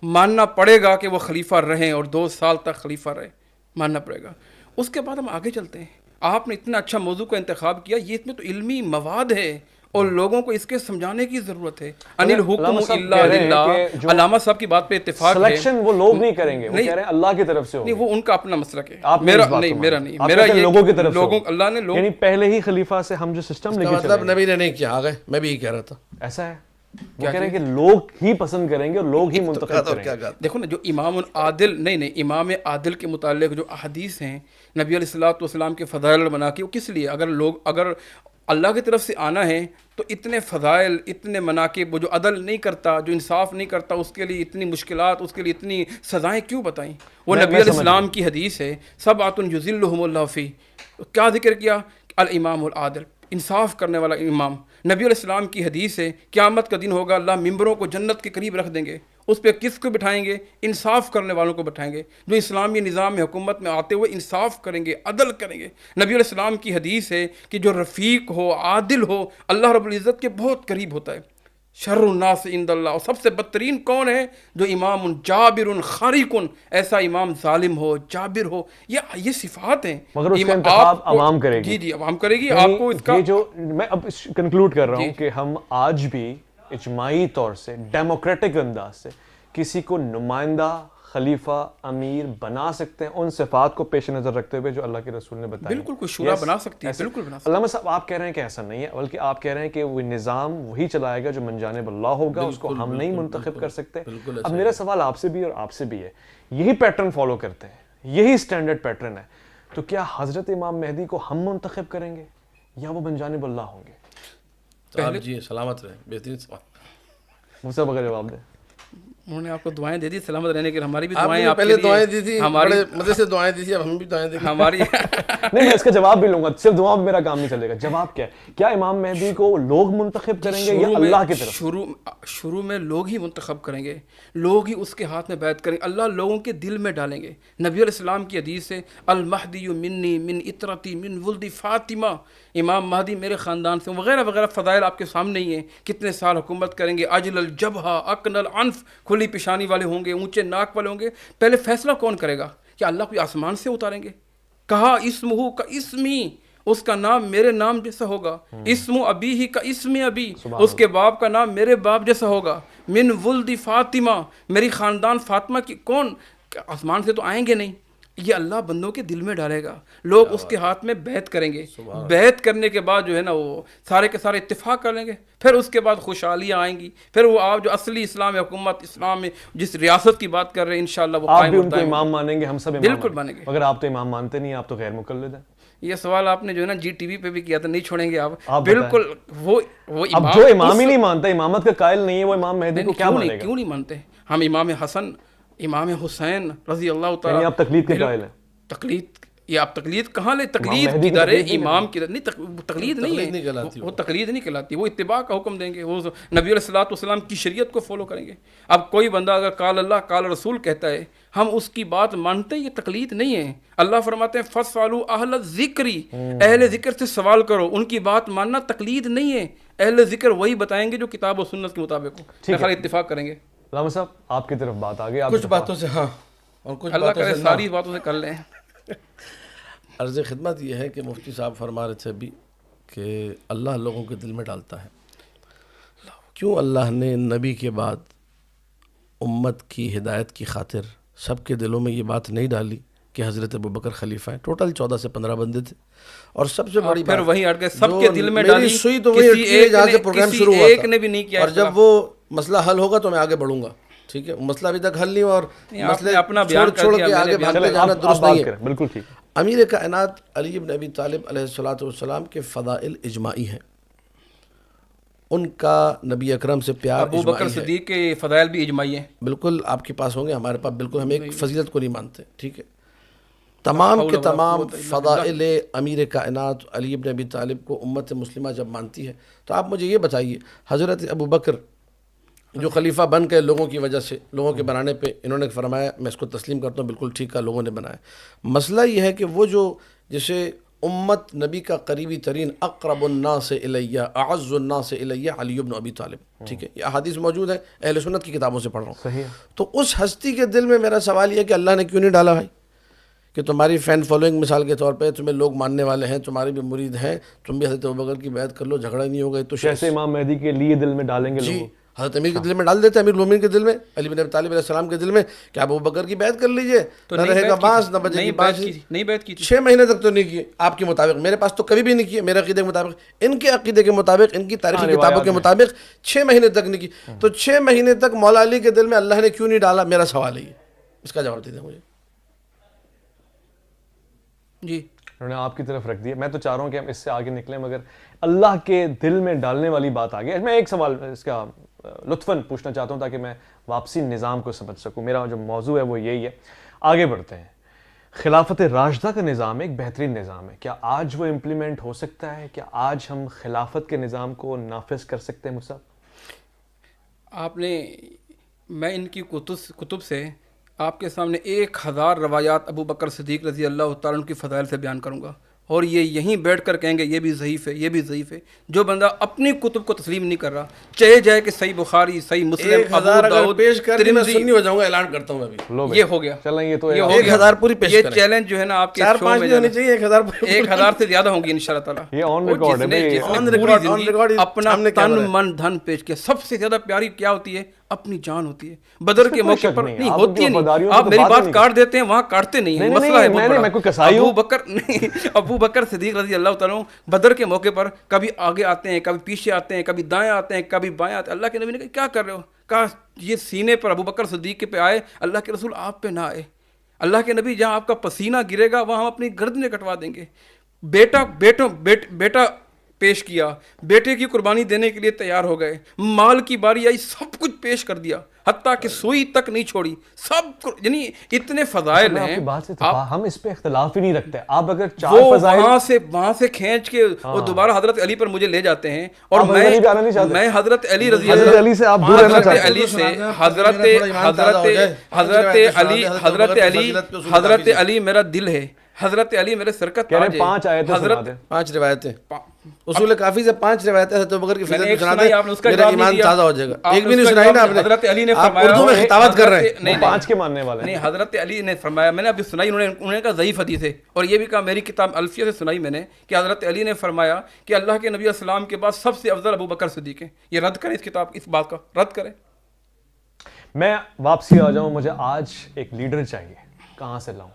ماننا پڑے گا کہ وہ خلیفہ رہیں اور 2 سال تک خلیفہ رہے، ماننا پڑے گا. اس کے بعد ہم آگے چلتے ہیں. آپ نے اتنا اچھا موضوع کا انتخاب کیا، یہ اس میں تو علمی مواد ہے اور لوگوں کو اس کے سمجھانے کی ضرورت ہے. انل حکم الا للہ، علامہ صاحب کی بات پہ اتفاق ہے. سلیکشن وہ لوگ نہیں کریں گے، وہ کہہ رہے ہیں اللہ کی طرف سے ہوگا. نہیں، وہ ان کا اپنا مسلک ہے، میرا نہیں، میرا نہیں، میرا یہ لوگوں کی طرف سے، لوگوں، اللہ نے لوگ، یعنی پہلے ہی خلیفہ سے ہم جو سسٹم لے کے چلے، مطلب نبی نے نہیں کیا، آ گئے. میں بھی یہی کہہ رہا تھا. ایسا ہے، وہ کہہ رہے ہیں کہ لوگ ہی پسند کریں گے اور لوگ ہی منتخب کریں گے. دیکھو نا، جو امام عادل، نہیں، امام عادل کے متعلق جو احادیث ہیں نبی علیہ الصلوۃ والسلام کے فضائل بنا کے، وہ کس لیے؟ اگر اللہ کی طرف سے آنا ہے تو اتنے فضائل، اتنے مناقب، وہ جو عدل نہیں کرتا، جو انصاف نہیں کرتا، اس کے لیے اتنی مشکلات، اس کے لیے اتنی سزائیں کیوں بتائیں؟ وہ نبی علیہ السلام کی حدیث ہے، سبعۃ یظلھم اللہ فی. کیا ذکر کیا؟ الامام العادل، انصاف کرنے والا امام. نبی علیہ السلام کی حدیث ہے قیامت کا دن ہوگا، اللہ ممبروں کو جنت کے قریب رکھ دیں گے، اس پہ کس کو بٹھائیں گے؟ انصاف کرنے والوں کو بٹھائیں گے، جو اسلامی نظام میں حکومت میں آتے ہوئے انصاف کریں گے، عدل کریں گے۔ نبی علیہ السلام کی حدیث ہے کہ جو رفیق ہو، عادل ہو، اللہ رب العزت کے بہت قریب ہوتا ہے۔ شر الناس عند اللہ، اور سب سے بدترین کون ہے؟ جو امام جابر خارق، ایسا امام ظالم ہو، جابر ہو، یہ صفات ہیں۔ مگر اس کا انتخاب عوام کرے گی۔ جی جی عوام کرے گی۔ آپ کو اس کا جو میں اب کنکلوڈ کر رہا ہوں کہ ہم آج بھی اجماعی طور سے ڈیموکریٹک انداز سے کسی کو نمائندہ، خلیفہ، امیر بنا سکتے ہیں ان صفات کو پیش نظر رکھتے ہوئے جو اللہ کے رسول نے بتایا۔ بالکل کوئی شورا بنا سکتی ہے، بالکل بنا سکتی ہے۔ علامہ صاحب آپ کہہ رہے ہیں کہ ایسا نہیں ہے، بلکہ آپ کہہ رہے ہیں کہ وہ نظام وہی چلائے گا جو من جانب اللہ ہوگا، اس کو ہم نہیں منتخب کر سکتے۔ اب میرا سوال آپ سے بھی اور آپ سے بھی ہے، یہی پیٹرن فالو کرتے ہیں، یہی سٹینڈرڈ پیٹرن ہے، تو کیا حضرت امام مہدی کو ہم منتخب کریں گے یا وہ من جانب اللہ ہوں گے؟ آپ جی سلامت رہیں، بہترین سوال۔ مجھ سے بغیر جواب دیں۔ انہوں نے آپ کو دعائیں دے دی سلامت رہنے کی، ہماری بھی آپ دعائیں نے آپ پہلے کے دعائیں لیے، دی تھی، ہماری بڑے مزے سے دعائیں دی تھی، اب ہم بھی دعائیں دیں گے۔ ہماری نہیں میں اس کا جواب بھی لوں گا، صرف دعا میرا کام نہیں چلے گا۔ جواب کیا ہے؟ کیا امام مہدی کو لوگ منتخب کریں گے یا اللہ کی طرف؟ شروع میں لوگ ہی منتخب کریں گے، لوگ ہی اس کے ہاتھ میں بیعت کریں گے، اللہ لوگوں کے دل میں ڈالیں گے۔ نبی علیہ السلام کی حدیث ہے المہدی منی من اطرتی من ولد فاطمہ، امام مہدی میرے خاندان سے، وغیرہ وغیرہ فضائل آپ کے سامنے ہی ہیں۔ کتنے سال حکومت کریں گے، اجل الجبہہ اکن العنف، کھلی پیشانی والے ہوں گے، اونچے ناک والے ہوں گے۔ پہلے فیصلہ کون کرے گا؟ کیا اللہ کوئی آسمان سے اتاریں گے؟ کہا اسمہ کا اسمی، اس کا نام میرے نام جیسا ہوگا، اسم ابی ہی کا اسم ابی، اس کے باپ کا نام میرے باپ جیسا ہوگا، من ولد فاطمہ، میری خاندان فاطمہ کی، کون آسمان سے تو آئیں گے نہیں، یہ اللہ بندوں کے دل میں ڈالے گا، لوگ اس کے ہاتھ میں بیعت کریں گے، بیعت کرنے کے بعد جو ہے نا وہ سارے کے سارے اتفاق کر لیں گے، پھر اس کے بعد خوشحالیاں آئیں گی، پھر وہ آپ جو اصلی اسلام حکومت، اسلام میں جس ریاست کی بات کر رہے ہیں انشاءاللہ وہ آپ قائم بھی ان کو ہوتا ہے۔ امام مانیں گے، ہم سب امام بالکل مانیں گے۔ مگر آپ تو امام مانتے نہیں، آپ تو غیر مقلد ہیں۔ یہ سوال آپ نے جو ہے نا جی ٹی وی پہ بھی کیا تھا، نہیں چھوڑیں گے آپ، بالکل وہ اب جو امام ہی نہیں مانتا، امامت کا قائل نہیں ہے، وہ امام مہدی کو کیا مانے گا؟ کیوں نہیں مانتے؟ ہم امام حسن، امام حسین رضی اللہ تعالیٰ، یعنی آپ تقلید کے قائل ہیں؟ تقلید، یہ آپ تقلید کہاں لے؟ تقلید کی در ہے امام کی در، نہیں تقلید نہیں ہے، وہ تقلید نہیں کہلاتی، وہ اتباع کا حکم دیں گے، وہ نبی علیہ الصلوۃ والسلام کی شریعت کو فالو کریں گے۔ اب کوئی بندہ اگر قال اللہ قال رسول کہتا ہے، ہم اس کی بات مانتے، یہ تقلید نہیں ہے۔ اللہ فرماتے ہیں فَاسْأَلُوا أَهْلَ الذِّكْرِ، اہل ذکر سے سوال کرو، ان کی بات ماننا تقلید نہیں ہے۔ اہل ذکر وہی بتائیں گے جو کتاب و سنت کے مطابق ہو، خیر اتفاق کریں گے۔ علامہ صاحب آپ کی طرف بات آگے، کچھ باتوں سے ہاں اور کچھ اللہ باتوں کرے سے ساری باتوں سے کر لیں۔ عرض خدمت یہ ہے کہ مفتی صاحب فرما رہے تھے ابھی کہ اللہ لوگوں کے دل میں ڈالتا ہے۔ کیوں اللہ نے نبی کے بعد امت کی ہدایت کی خاطر سب کے دلوں میں یہ بات نہیں ڈالی کہ حضرت ابوبکر خلیفہ ہیں؟ ٹوٹل 14 سے 15 بندے تھے، اور سب سے بڑی پھر بات وہیں اٹ گئے، سب کے دل میں ڈالی، میری سوئی تو وہی اٹکی ہے جہاں سے پروگرام شروع ہوا ایک نے بھی نہیں کیا، اور جب وہ مسئلہ حل ہوگا تو میں آگے بڑھوں گا، ٹھیک ہے؟ مسئلہ ابھی تک حل نہیں ہوا اور مسئلے اپنا بیان چھوڑ کے آگے بھاگتے جانا درست نہیں ہے۔ بالکل ٹھیک۔ امیر کائنات علی بن ابی طالب علیہ الصلوۃ والسلام کے فضائل اجماعی ہیں، ان کا نبی اکرم سے پیار ابو بکر صدیق کے فضائل بھی اجماعی ہیں، بالکل آپ کے پاس ہوں گے، ہمارے پاس بالکل، ہم ایک فضیلت کو نہیں مانتے، ٹھیک ہے؟ تمام کے تمام فضائل امیر کائنات علی بن ابی طالب کو امت مسلمہ جب مانتی ہے تو آپ مجھے یہ بتائیے، حضرت ابو بکر جو خلیفہ بن گئے لوگوں کی وجہ سے، لوگوں کے بنانے پہ انہوں نے فرمایا، میں اس کو تسلیم کرتا ہوں، بالکل ٹھیک ہے، لوگوں نے بنایا۔ مسئلہ یہ ہے کہ وہ جو جسے امت نبی کا قریبی ترین اقرب الناس الیہ اعز الناس الیہ علی بن ابی طالب، ٹھیک ہے، یہ احادیث موجود ہیں، اہل سنت کی کتابوں سے پڑھ رہا ہوں، صحیح۔ تو اس ہستی کے دل میں میرا سوال یہ ہے کہ اللہ نے کیوں نہیں ڈالا بھائی؟ کہ تمہاری فین فالوئنگ مثال کے طور پہ تمہیں لوگ ماننے والے ہیں، تمہارے بھی مرید ہیں، تم بھی حضرت ابوبکر کی بیعت کر لو، جھگڑا نہیں ہوگا، تو کیسے امام مہدی کے لیے دل میں ڈالیں گے جی لوگ؟ حضرت امیر کے دل میں ڈال دیتے ہیں، امیر المومنین کے دل میں، علی بن ابی طالب علیہ السلام کے دل میں کہ آپ ابوبکر کی بیعت کر لیجئے، نہ رہے گا بانس نہ بجے گی بانسری۔ نہیں بیعت کی، 6 مہینے تک تو نہیں کیے آپ کے مطابق، میرے پاس تو کبھی بھی نہیں کیے، میرے عقیدے کے مطابق، ان کے عقیدے کے مطابق، ان کی تاریخی کتابوں کے مطابق 6 مہینے تک نہیں کی، تو 6 مہینے تک مولا علی کے دل میں اللہ نے کیوں نہیں ڈالا؟ میرا سوال ہے یہ، اس کا جواب دے دیں مجھے۔ جی انہوں نے آپ کی طرف رکھ دیا، میں تو چاہ رہا ہوں کہ ہم اس سے آگے نکلیں، مگر اللہ کے دل میں ڈالنے والی بات آگے، میں ایک سوال اس کا لطفاً پوچھنا چاہتا ہوں تاکہ میں واپسی نظام کو سمجھ سکوں، میرا جو موضوع ہے وہ یہی ہے، آگے بڑھتے ہیں۔ خلافت راشدہ کا نظام ایک بہترین نظام ہے، کیا آج وہ امپلیمنٹ ہو سکتا ہے؟ کیا آج ہم خلافت کے نظام کو نافذ کر سکتے ہیں؟ مصعب آپ نے، میں ان کی کتب سے آپ کے سامنے 1000 روایات ابو بکر صدیق رضی اللہ تعالیٰ عنہ کی فضائل سے بیان کروں گا، اور یہ یہیں بیٹھ کر کہیں گے یہ بھی ضعیف ہے، یہ بھی ضعیف ہے۔ جو بندہ اپنی کتب کو تسلیم نہیں کر رہا، چاہے جائے کہ صحیح بخاری، صحیح مسلم، 1000 اگر داؤد، پیش کر دی میں ترمذی، سنی ہو جاؤں گا، اعلان کرتا ہوں میں ابھی۔ یہ ہو گیا، چلیں یہ تو 1000 پوری پیش یہ کریں۔ چیلنج جو ہے نا آپ کے 4-5 نہیں ہونی چاہیے، 1000 1000 سے زیادہ ہوں گی انشاءاللہ تعالیٰ۔ یہ آن ریکارڈ ہے بھائی، on record، on record، اپنا سامنے تن کیمرہ ہے۔ من دھن پیش کیا۔ سب سے زیادہ پیاری کیا ہوتی ہے؟ اپنی جان ہوتی ہے۔ بدر کے موقع پر نہیں ہوتی ہے، نہیں آپ میری بات کاٹ دیتے ہیں، وہاں کاٹتے نہیں ہیں، مسئلہ ہے بہت بڑا۔ ابو بکر صدیق رضی اللہ تعالیٰ بدر کے موقع پر کبھی آگے آتے ہیں، کبھی پیچھے آتے ہیں، کبھی دائیں آتے ہیں، کبھی بائیں آتے ہیں۔ اللہ کے نبی نے کہا کیا کر رہے ہو؟ کہا یہ سینے پر ابو بکر صدیق کے پہ آئے، اللہ کے رسول آپ پہ نہ آئے۔ اللہ کے نبی جہاں آپ کا پسینہ گرے گا وہاں ہم اپنی گردنیں کٹوا دیں گے۔ بیٹا پیش کیا، بیٹے کی قربانی دینے کے لیے تیار ہو گئے، مال کی باری آئی، سب کچھ پیش کر دیا، حتیٰ کہ سوئی تک نہیں چھوڑی، سب یعنی اتنے فضائل ہیں۔ ہم اس پہ اختلاف ہی نہیں رکھتے، آپ اگر وہ وہاں سے کھینچ کے وہ دوبارہ حضرت علی پر مجھے لے جاتے ہیں، اور میں حضرت علی رضی اللہ علی سے آپ دور رہنا چاہتے ہیں، علی سے حضرت علی میرا دل ہے، حضرت علی میرے سر کا تاج ہے۔ 5 روایتیں اصول کافی سے 5 روایتیں ہیں، تو بکر کی فضیلت سنا دیں، میرا ایمان تازہ ہو جائے گا۔ ایک بھی نہیں سنائی نا آپ نے، حضرت علی نے آپ فرمایا، اردو میں خطابت کر رہے ہیں، 5 کے ماننے والے نہیں، حضرت علی نے فرمایا، میں نے ابھی سنائی، انہوں نے کہا ضعیف حدیث ہے، اور یہ بھی کہا میری کتاب الفیہ سے سنائی میں نے کہ حضرت علی نے فرمایا کہ اللہ کے نبی السلام کے بعد سب سے افضل ابو بکر صدیق ہے۔ یہ رد کریں، اس کتاب اس بات کا رد کریں۔ میں واپسی آ جاؤں، مجھے آج ایک لیڈر چاہیے، کہاں سے لاؤں؟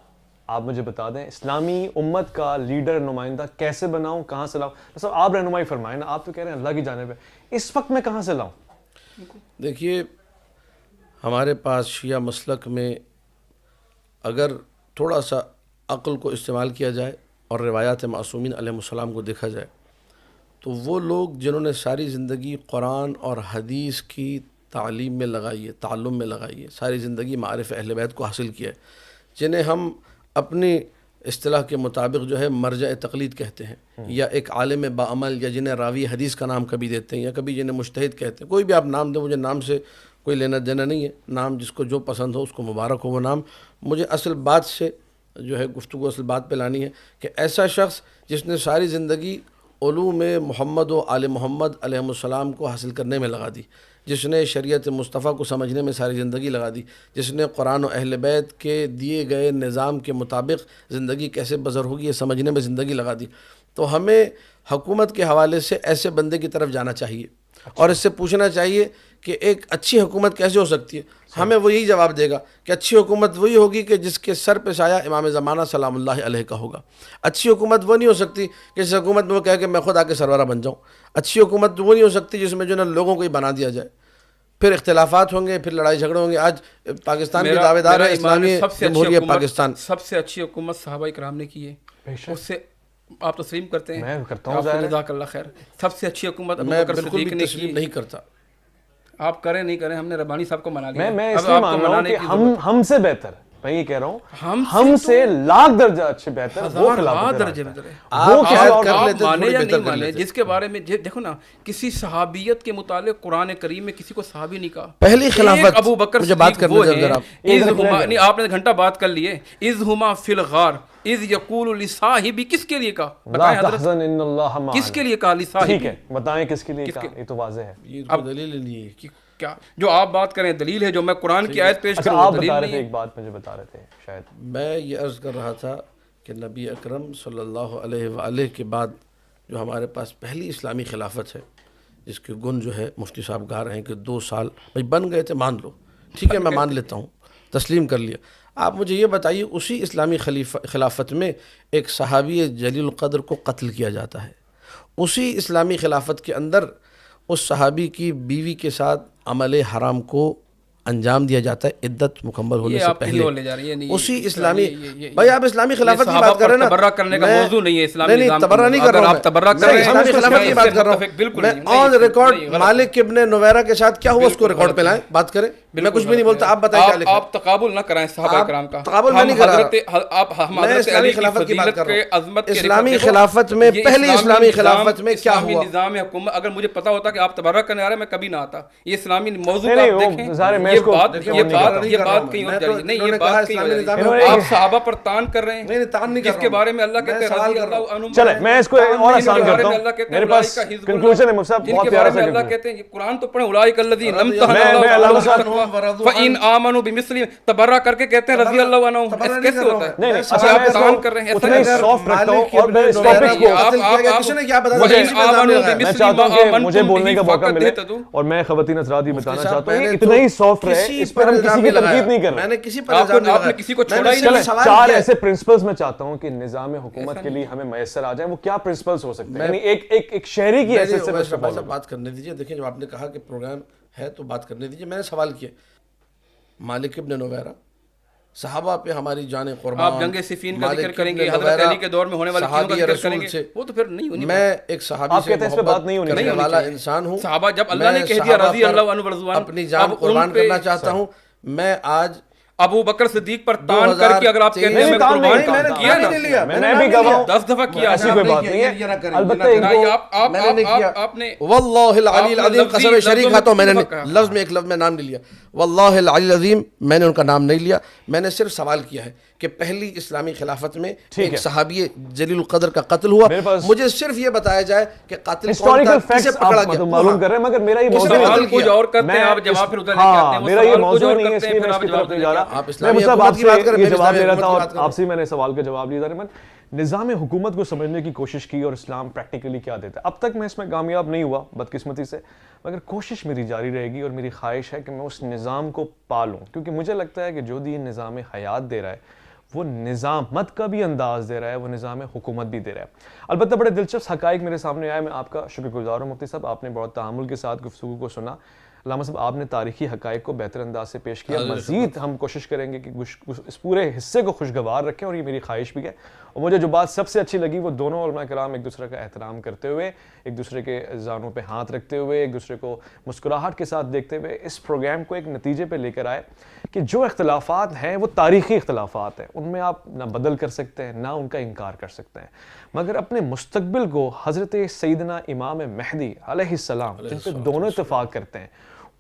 آپ مجھے بتا دیں، اسلامی امت کا لیڈر، نمائندہ کیسے بناؤں، کہاں سے لاؤں؟ مطلب آپ رہنمائی فرمائیں نا، آپ تو کہہ رہے ہیں اللہ کی جانب ہے، اس وقت میں کہاں سے لاؤں؟ دیکھیے ہمارے پاس شیعہ مسلک میں اگر تھوڑا سا عقل کو استعمال کیا جائے اور روایات معصومین علیہ السلام کو دیکھا جائے، تو وہ لوگ جنہوں نے ساری زندگی قرآن اور حدیث کی تعلیم میں لگائی ہے، تعلم میں لگائی ہے، ساری زندگی معارف اہل بیت کو حاصل کیا ہے، جنہیں ہم اپنی اصطلاح کے مطابق جو ہے مرجع تقلید کہتے ہیں، یا ایک عالم باعمل، یا جنہیں راوی حدیث کا نام کبھی دیتے ہیں، یا کبھی جنہیں مجتہد کہتے ہیں، کوئی بھی آپ نام دیں، مجھے نام سے کوئی لینا دینا نہیں ہے، نام جس کو جو پسند ہو اس کو مبارک ہو وہ نام۔ مجھے اصل بات سے جو ہے گفتگو اصل بات پہ لانی ہے کہ ایسا شخص جس نے ساری زندگی علوم محمد و آل محمد علیہ السلام کو حاصل کرنے میں لگا دی، جس نے شریعت مصطفیٰ کو سمجھنے میں ساری زندگی لگا دی، جس نے قرآن و اہل بیت کے دیے گئے نظام کے مطابق زندگی کیسے بسر ہوگی یہ سمجھنے میں زندگی لگا دی، تو ہمیں حکومت کے حوالے سے ایسے بندے کی طرف جانا چاہیے اور اس سے پوچھنا چاہیے کہ ایک اچھی حکومت کیسے ہو سکتی ہے۔ ہمیں وہ یہی جواب دے گا کہ اچھی حکومت وہی ہوگی کہ جس کے سر پہ سایہ امام زمانہ سلام اللہ علیہ کا ہوگا۔ اچھی حکومت وہ نہیں ہو سکتی کہ جس حکومت میں وہ کہے کہ میں خود آ کے سرورہ بن جاؤں۔ اچھی حکومت وہ نہیں ہو سکتی جس میں جو نا لوگوں کو ہی بنا دیا جائے، پھر اختلافات ہوں گے، پھر لڑائی جھگڑے ہوں گے۔ آج پاکستان بھی دعوے دار ہے اسلامی جمہوریہ پاکستان، سب سے اچھی حکومت صحابہ کرام نے کی ہے، اس سے آپ تسلیم کرتے ہیں؟ میں کرتا ہوں، جزاک اللہ خیر۔ سب سے اچھی حکومت ابو میں بکر بالکل صدیق بھی نے تسلیم کی۔ نہیں کرتا۔ آپ کریں نہیں کریں، ہم نے ربانی صاحب کو منا لیا۔ میں اس لیے مان رہا ہوں کہ ہم سے بہتر، میں یہ کہہ رہا ہوں ہم سے لاکھ درجہ اچھے بہتر، وہ خلافت درجے میں آپ مانے یا نہیں مانے، جس کے بارے میں دیکھو نا، کسی صحابیت کے متعلق قرآن کریم میں کسی کو صحابی نہیں کہا۔ پہلی خلافت ابو بکر مجھے بات کرنے دیں ذرا، نہیں آپ نے گھنٹہ بات کر لیے، اذ ہما فی الغار اذ یقول لصاحبی، کس کے لیے کہا؟ بتائیں حضرت، کس کے لیے کہا لصاحبی؟ ٹھیک ہے بتائیں کس کے لیے کہا، یہ تو واضح ہے۔ یہ تو دلیل نہیں ہے کیا جو آپ بات کریں دلیل ہے، جو میں قرآن کی آیت پیش کروں آپ دلیل بتا رہے نہیں تھے، ہے۔ ایک بات مجھے بتا رہے تھے شاید، میں یہ عرض کر رہا تھا کہ نبی اکرم صلی اللہ علیہ وآلہ کے بعد جو ہمارے پاس پہلی اسلامی خلافت ہے، جس کے گن جو ہے مفتی صاحب گا رہے ہیں کہ 2 سال بھائی بن گئے تھے، مان لو، ٹھیک ہے میں مان لیتا ہوں، تسلیم کر لیا۔ آپ مجھے یہ بتائیے، اسی اسلامی خلافت میں ایک صحابی جلیل القدر کو قتل کیا جاتا ہے، اسی اسلامی خلافت کے اندر اس صحابی کی بیوی کے ساتھ عمل حرام کو انجام دیا جاتا ہے عدت مکمل ہونے سے پہلے. لے جا رہی ہے اسی اسلامی بھائی آپ اسلامی خلافت کی بات کر رہے ہیں نا, تبرہ کرنے کا موضوع نہیں ہے اسلامی نہیں نظام. تبرہ نہیں کر رہا ہوں, آپ تبرہ کر رہے ہیں, اسلامی خلافت کی بات کر رہا ہوں. میں آن ریکارڈ مالک ابن نویرہ کے ساتھ کیا ہوا اس کو ریکارڈ پہ لائیں, بات کریں. میں کچھ بھی نہیں بولتا, آپ بتائیں کیا لکھا. آپ تقابل نہ کرائیں صحابہ کرام کا. تقابل میں نہیں کر رہا, میں اسلامی خلافت کی بات کر رہا ہوں. اسلامی خلافت میں پہلی اسلامی خلافت میں کیا ہوا, نظام حکومت. اگر مجھے پتا ہوتا کہ آپ تبرہ کرنے آ رہے ہیں, میں کبھی نہ آتا. یہ اسلامی موضوع آپ دیکھیں, یہ بات کہیں اور جا رہی ہے. نہیں, یہ بات کہیں اور جا رہی ہے. آپ صحابہ پر تان کر رہے ہیں جس کے بارے میں اللہ کہتے ہیں رضی اللہ عنہم. چلیں میں اس کو اور آسان کرتا ہوں, میرے پاس کنکلوژن ہے مفتی صاحب, بہت پیارا سا اللہ کہتے ہیں قرآن تو پڑھیں, اولئک الذین امتحن اللہ فإن آمنوا بمثل تبرہ کر کے کہتے ہیں رضی اللہ عنہم. کیسے ہوتا ہے؟ نہیں اچھا آپ تان کر رہے ہیں, اتنا ہی سافٹ رکھتا ہوں. اور میں اس ٹاپک کو میں چاہتا ہوں کہ مجھے بولنے کا موقع ملے, اور میں خواتین حضرات بھی بتانا چاہتا ہوں اتنا ہی سافٹ رہے, اس پر ہم کسی کی تنقید نہیں کر رہے. میں نے کسی پر آپ نے کسی کو چھوڑا ہی نہیں. چار ایسے پرنسپلز میں چاہتا ہوں کہ نظام حکومت کے لیے ہمیں میسر آ جائیں. وہ کیا پرنسپلز ہو سکتے ہیں, یعنی ایک شہری کی حیثیت سے میں بات کرنے دیجیے. دیکھیں جب آپ نے کہا کہ پروگرام ہے تو بات کرنے دیجیے. میں نے سوال کیا, مالک ابن نویرہ صحابہ پہ ہماری جانیں قربان, آپ جنگ صفین کا ذکر کریں گے, حضرت علی کے دور میں ہونے والی چیزوں کا ذکر کریں گے, وہ تو پھر نہیں ہونی. میں ایک صحابی سے محبت کرنے والا انسان ہوں. صحابہ جب اللہ نے کہہ دیا رضی اللہ عنہ ورضوان, اپنی جان قربان کرنا چاہتا ہوں. میں آج ابو بکر صدیق پر تان کر کے اگر آپ کہتے ہیں میں قربان کیا نا, میں بھی گواہ 10 دفعہ کیا, ایسی کوئی بات نہیں ہے. البتہ آپ نے واللہ العلی العظیم, قسم شریک ہاتھوں میں نے لفظ میں ایک لفظ میں نام نہیں لیا, واللہ العلی العظیم میں نے ان کا نام نہیں لیا. میں نے صرف سوال کیا ہے کہ پہلی اسلامی خلافت میں ایک صحابی جلیل القدر کا قتل ہوا, مجھے صرف یہ بتایا جائے کہ قاتل کون تھا, کسے پکڑا گیا, معلوم کر رہے ہیں. مگر میرا یہ موضوع سوال کچھ اور کرتے ہیں, آپ جواب پھر ادھر لے کے آتے ہیں. میرا یہ موضوع نہیں ہے, اس لیے میں اس کی طرف نہیں جا رہا. میں مصعب آپ سے یہ جواب لے رہا تھا, اور آپ سے میں نے سوال کا جواب لیا تھا. نظام حکومت کو سمجھنے کی کوشش کی اور اسلام پریکٹیکلی کیا دیتا ہے. اب تک میں اس میں کامیاب نہیں ہوا بدقسمتی سے, مگر کوشش میری جاری رہے گی, اور میری خواہش ہے کہ میں اس نظام کو پالوں, کیونکہ مجھے لگتا ہے کہ جو دین نظام حیات دے رہا ہے وہ نظامت کا بھی انداز دے رہا ہے, وہ نظام حکومت بھی دے رہا ہے. البتہ بڑے دلچسپ حقائق میرے سامنے آئے. میں آپ کا شکر گزار ہوں مفتی صاحب, آپ نے بہت تحمل کے ساتھ گفتگو کو سنا. علامہ صاحب آپ نے تاریخی حقائق کو بہتر انداز سے پیش کیا. مزید ہم کوشش کریں گے کہ اس پورے حصے کو خوشگوار رکھیں, اور یہ میری خواہش بھی ہے. اور مجھے جو بات سب سے اچھی لگی وہ دونوں علماء کرام ایک دوسرے کا احترام کرتے ہوئے, ایک دوسرے کے زانوں پہ ہاتھ رکھتے ہوئے, ایک دوسرے کو مسکراہٹ کے ساتھ دیکھتے ہوئے اس پروگرام کو ایک نتیجے پہ لے کر آئے کہ جو اختلافات ہیں وہ تاریخی اختلافات ہیں, ان میں آپ نہ بدل کر سکتے ہیں نہ ان کا انکار کر سکتے ہیں, مگر اپنے مستقبل کو حضرت سیدنا امام مہدی علیہ السلام جن پہ دونوں اتفاق کرتے ہیں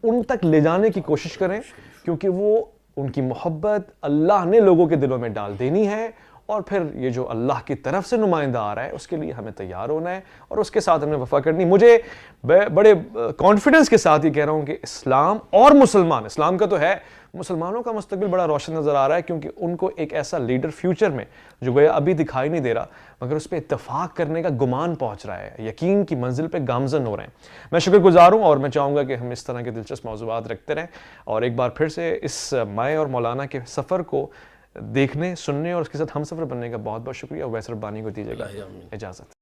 ان تک لے جانے کی کوشش کریں, کیونکہ وہ ان کی محبت اللہ نے لوگوں کے دلوں میں ڈال دینی ہے, اور پھر یہ جو اللہ کی طرف سے نمائندہ آ رہا ہے اس کے لیے ہمیں تیار ہونا ہے, اور اس کے ساتھ ہمیں وفا کرنی. مجھے بڑے کانفیڈنس کے ساتھ یہ کہہ رہا ہوں کہ اسلام اور مسلمان, اسلام کا تو ہے, مسلمانوں کا مستقبل بڑا روشن نظر آ رہا ہے, کیونکہ ان کو ایک ایسا لیڈر فیوچر میں جو گویا ابھی دکھائی نہیں دے رہا مگر اس پہ اتفاق کرنے کا گمان پہنچ رہا ہے, یقین کی منزل پہ گامزن ہو رہے ہیں. میں شکر گزار ہوں, اور میں چاہوں گا کہ ہم اس طرح کے دلچسپ موضوعات رکھتے رہیں, اور ایک بار پھر سے اس میں اور مولانا کے سفر کو دیکھنے, سننے اور اس کے ساتھ ہم سفر بننے کا بہت بہت شکریہ. ویسر بانی کو دیجیے گا اجازت.